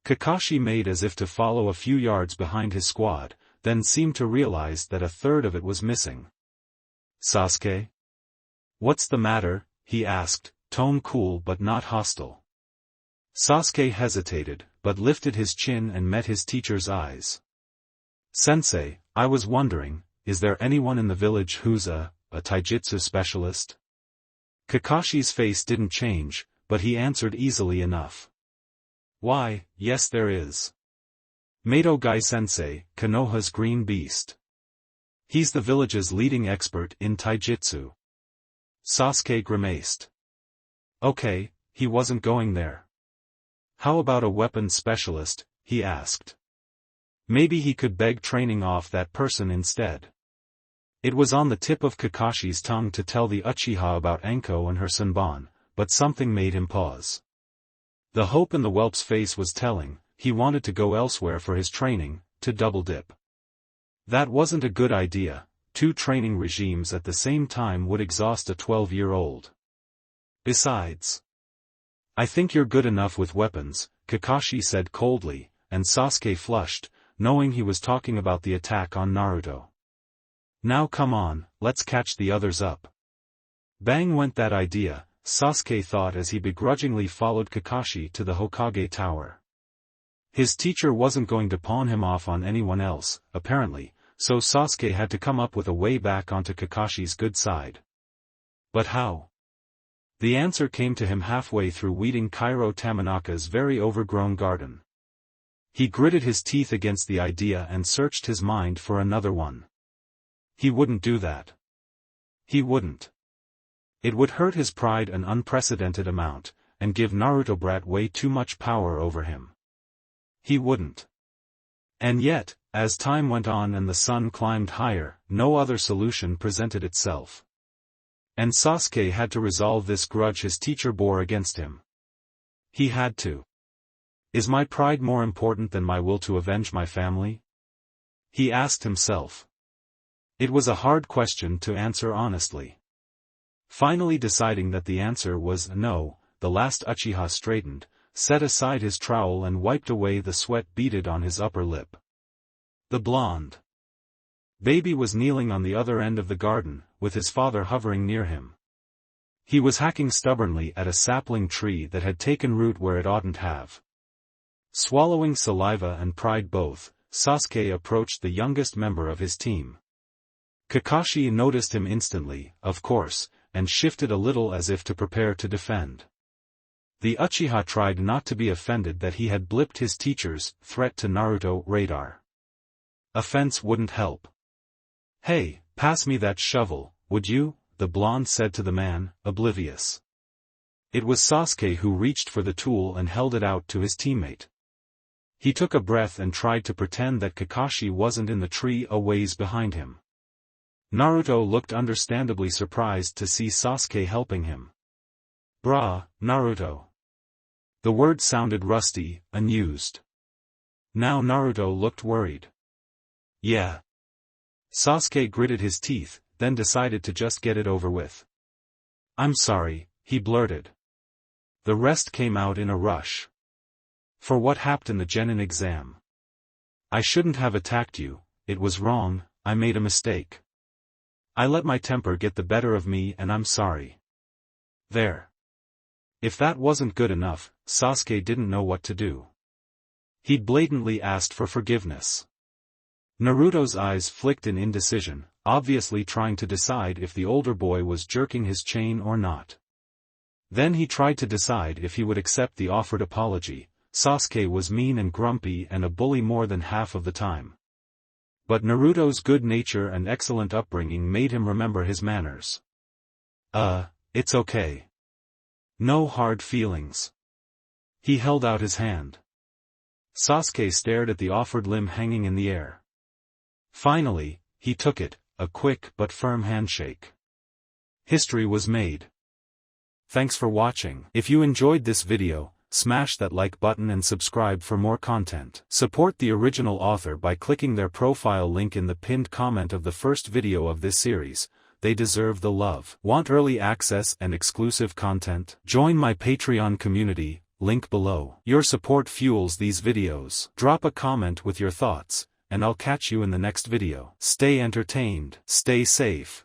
Kakashi made as if to follow a few yards behind his squad, then seemed to realize that a third of it was missing. "Sasuke? What's the matter?" he asked, tone cool but not hostile. Sasuke hesitated, but lifted his chin and met his teacher's eyes. "Sensei, I was wondering, is there anyone in the village who's a taijutsu specialist?" Kakashi's face didn't change, but he answered easily enough. "Why, yes there is. Mato Gai-sensei, Konoha's green beast. He's the village's leading expert in taijutsu." Sasuke grimaced. "Okay, he wasn't going there. How about a weapons specialist?" he asked. Maybe he could beg training off that person instead. It was on the tip of Kakashi's tongue to tell the Uchiha about Anko and her Senbon, but something made him pause. The hope in the whelp's face was telling, he wanted to go elsewhere for his training, to double dip. That wasn't a good idea, 2 training regimes at the same time would exhaust a 12-year-old. Besides, "I think you're good enough with weapons," Kakashi said coldly, and Sasuke flushed, knowing he was talking about the attack on Naruto. "Now come on, let's catch the others up." Bang went that idea, Sasuke thought as he begrudgingly followed Kakashi to the Hokage tower. His teacher wasn't going to pawn him off on anyone else, apparently, so Sasuke had to come up with a way back onto Kakashi's good side. But how? The answer came to him halfway through weeding Kairo Tamanaka's very overgrown garden. He gritted his teeth against the idea and searched his mind for another one. He wouldn't do that. He wouldn't. It would hurt his pride an unprecedented amount, and give Naruto brat way too much power over him. He wouldn't. And yet, as time went on and the sun climbed higher, no other solution presented itself. And Sasuke had to resolve this grudge his teacher bore against him. He had to. Is my pride more important than my will to avenge my family? He asked himself. It was a hard question to answer honestly. Finally deciding that the answer was no, the last Uchiha straightened, set aside his trowel and wiped away the sweat beaded on his upper lip. The blonde baby was kneeling on the other end of the garden, with his father hovering near him. He was hacking stubbornly at a sapling tree that had taken root where it oughtn't have. Swallowing saliva and pride both, Sasuke approached the youngest member of his team. Kakashi noticed him instantly, of course, and shifted a little as if to prepare to defend. The Uchiha tried not to be offended that he had blipped his teacher's threat to Naruto radar. Offense wouldn't help. Hey, pass me that shovel, would you? The blonde said to the man, oblivious. It was Sasuke who reached for the tool and held it out to his teammate. He took a breath and tried to pretend that Kakashi wasn't in the tree a ways behind him. Naruto looked understandably surprised to see Sasuke helping him. Brah, Naruto. The word sounded rusty, unused. Now Naruto looked worried. Yeah. Sasuke gritted his teeth, then decided to just get it over with. I'm sorry, he blurted. The rest came out in a rush. For what happened in the Genin exam. I shouldn't have attacked you, it was wrong, I made a mistake. I let my temper get the better of me and I'm sorry. There. If that wasn't good enough, Sasuke didn't know what to do. He'd blatantly asked for forgiveness. Naruto's eyes flicked in indecision, obviously trying to decide if the older boy was jerking his chain or not. Then he tried to decide if he would accept the offered apology. Sasuke was mean and grumpy and a bully more than half of the time. But Naruto's good nature and excellent upbringing made him remember his manners. It's okay. No hard feelings. He held out his hand. Sasuke stared at the offered limb hanging in the air. Finally, he took it, a quick but firm handshake. History was made. Thanks for watching. If you enjoyed this video, smash that like button and subscribe for more content. Support the original author by clicking their profile link in the pinned comment of the first video of this series. They deserve the love. Want early access and exclusive content? Join my Patreon community, link below. Your support fuels these videos. Drop a comment with your thoughts, and I'll catch you in the next video. Stay entertained, stay safe.